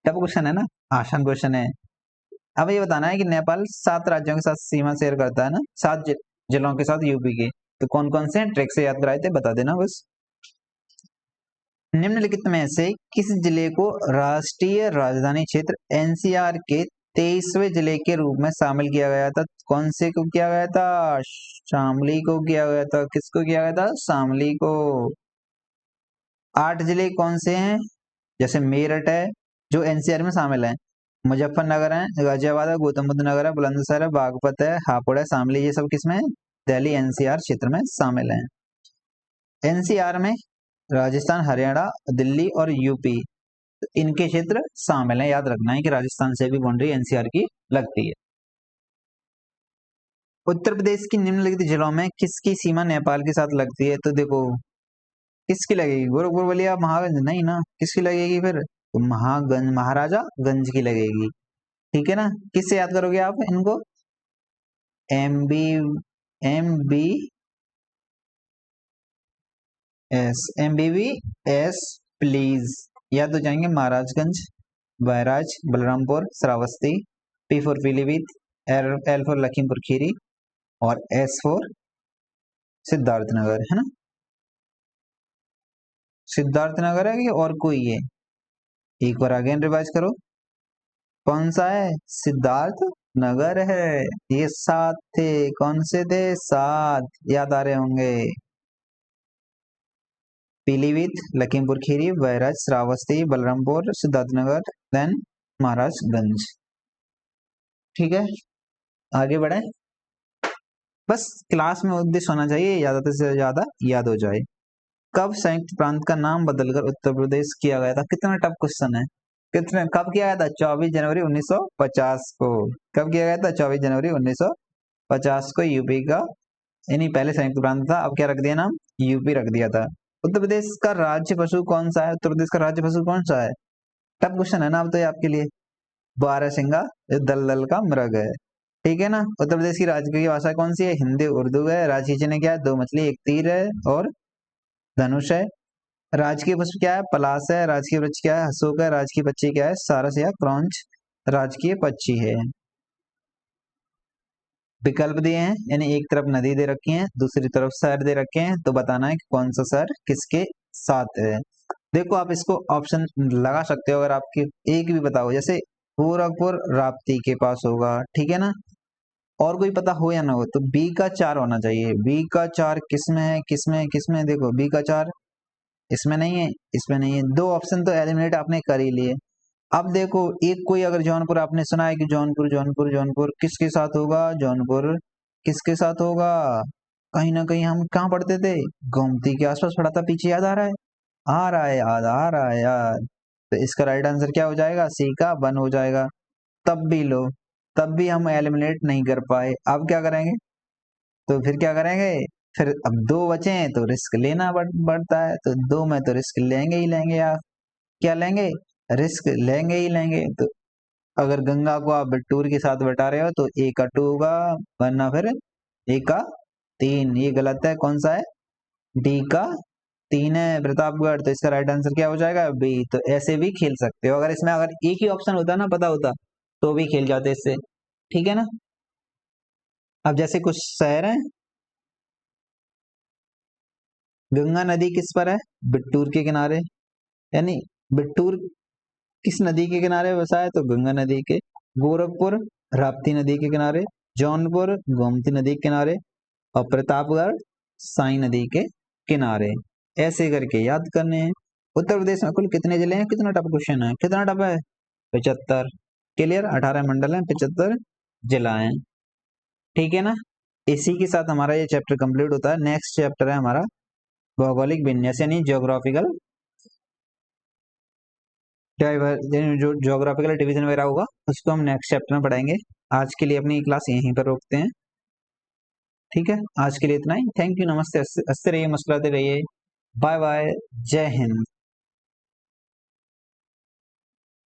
A: टफ क्वेश्चन है ना, आसान क्वेश्चन है। अब ये बताना है कि नेपाल 7 राज्यों के साथ सीमा शेयर करता है ना, 7 जिलों के साथ यूपी के, तो कौन कौन से हैं, ट्रिक से याद कराए थे, बता देना बस। निम्नलिखित में से किस जिले को राष्ट्रीय राजधानी क्षेत्र एनसीआर के 23वें जिले के रूप में शामिल किया गया था, कौन से को किया गया था, शामली को किया गया था। किसको किया गया था, शामली को। 8 जिले कौन से हैं, जैसे मेरठ है जो एनसीआर में शामिल है, मुजफ्फरनगर है, गाजियाबाद है, गौतम बुद्ध नगर है, बुलंदशहर है, बागपत है, हापुड़ है, शामली, ये सब किसमें, दिल्ली एनसीआर क्षेत्र में शामिल है। एनसीआर में राजस्थान, हरियाणा, दिल्ली और यूपी, इनके क्षेत्र शामिल है। याद रखना है कि राजस्थान से भी बाउंड्री एनसीआर की लगती है। उत्तर प्रदेश की निम्नलिखित जिलों में किसकी सीमा नेपाल के साथ लगती है, तो देखो किसकी लगेगी, गोरखपुर, बलिया, महागंज, नहीं ना, किसकी लगेगी फिर, तो महागंज, महाराजा गंज की लगेगी। ठीक है ना, किससे याद करोगे आप इनको, एम बी, MBBS प्लीज, याद हो जाएंगे। Maharajganj, Bahraich, Balrampur, Shravasti, P for Pilibhit, L for Lakhimpur Kheri और S फॉर सिद्धार्थनगर, है ना। सिद्धार्थनगर है कि और कोई है, एक बार अगेन रिवाइज करो, कौन सा है, सिद्धार्थ नगर है। ये 7 थे, कौन से थे, 7, याद आ रहे होंगे, पीलीभीत, लखीमपुर खीरी, बहराइच, श्रावस्ती, बलरामपुर, सिद्धार्थनगर, देन महाराजगंज। ठीक है, आगे बढ़े। बस क्लास में उद्देश्य होना चाहिए ज्यादा से ज्यादा याद हो जाए। कब संयुक्त प्रांत का नाम बदलकर उत्तर प्रदेश किया गया था, कितना टफ क्वेश्चन है। कितने, कब किया गया था, 24 जनवरी 1950 को। कब किया गया था, 24 जनवरी 1950 को यूपी का, यानी पहले संयुक्त प्रांत था, अब क्या रख दिया नाम, यूपी रख दिया था। उत्तर प्रदेश का राज्य पशु कौन सा है, उत्तर प्रदेश का राज्य पशु कौन सा है, टफ क्वेश्चन है ना अब तो ये आपके लिए। बारहसिंगा, जो दलदल का मृग है। ठीक है ना, उत्तर प्रदेश की राजकीय भाषा कौन सी है, हिंदी उर्दू है। राजकीय चिन्ह क्या है, 2 मछली 1 तीर है और धनुष है। राजकीय पुष्प क्या है, पलाश है। राजकीय वृक्ष क्या है, अशोक है। राजकीय पक्षी क्या है, सारस या क्रॉन्च राजकीय पक्षी है। विकल्प दिए हैं, यानी एक तरफ नदी दे रखी है, दूसरी तरफ शहर दे रखे हैं, तो बताना है कि कौन सा शहर किसके साथ है। देखो आप इसको ऑप्शन लगा सकते हो, अगर आपके एक भी बताओ, जैसे गोरखपुर राप्ती के पास होगा, ठीक है ना, और कोई पता हो या ना हो, तो बी का 4 होना चाहिए। बी का 4 किसमें है, किसमें है, किसमें है, देखो बी का 4 इसमें नहीं है, इसमें नहीं है, 2 ऑप्शन तो एलिमिनेट आपने कर ही लिए। अब देखो एक कोई अगर जौनपुर, आपने सुना है कि जौनपुर, जौनपुर, जौनपुर किसके साथ होगा, जौनपुर किसके साथ होगा, कहीं ना कहीं हम कहाँ पढ़ते थे, गोमती के आसपास पढ़ा था, पीछे याद आ रहा है, आ रहा है, याद आ रहा है यार। तो इसका राइट आंसर क्या हो जाएगा, सी का 1 हो जाएगा। तब भी लो, तब भी हम एलिमिनेट नहीं कर पाए। अब क्या करेंगे? तो फिर क्या करेंगे? फिर अब दो बचे हैं तो रिस्क लेना बढ़ता है, तो दो में तो रिस्क लेंगे ही लेंगे यार। क्या लेंगे? रिस्क लेंगे ही लेंगे। तो अगर गंगा को आप बिट्टूर के साथ बता रहे हो तो ए का 2 होगा, वरना फिर ए का 3। ये गलत है, कौन सा है? डी का 3 है प्रतापगढ़। तो इसका राइट आंसर क्या हो जाएगा? बी। तो ऐसे भी खेल सकते हो, अगर इसमें अगर एक ही ऑप्शन होता ना पता होता तो भी खेल जाते इससे, ठीक है ना। अब जैसे कुछ शहर हैं, गंगा नदी किस पर है? बिट्टूर के किनारे, यानी बिट्टूर किस नदी के किनारे बसा है? तो गंगा नदी के। गोरखपुर राप्ती नदी के किनारे, जौनपुर गोमती नदी के किनारे, और प्रतापगढ़ साई नदी के किनारे। ऐसे करके याद करने हैं। उत्तर प्रदेश में कुल कितने जिले हैं? कितना टफ क्वेश्चन है, कितना टफ है? 75। क्लियर? 18 मंडल हैं, 75 जिला हैं, ठीक है ना। इसी के साथ हमारा ये चैप्टर कंप्लीट होता है। नेक्स्ट चैप्टर है हमारा भौगोलिक विन्यास, यानी ज्योग्राफिकल जो ज्योग्राफिकल डिवीजन वगैरह होगा उसको हम नेक्स्ट चैप्टर में पढ़ाएंगे। आज के लिए अपनी क्लास यहीं पर रोकते हैं, ठीक है। आज के लिए इतना ही। थैंक यू, नमस्ते, हंसते रहिए, मुस्कुराते रहिए। बाय बाय, जय हिंद।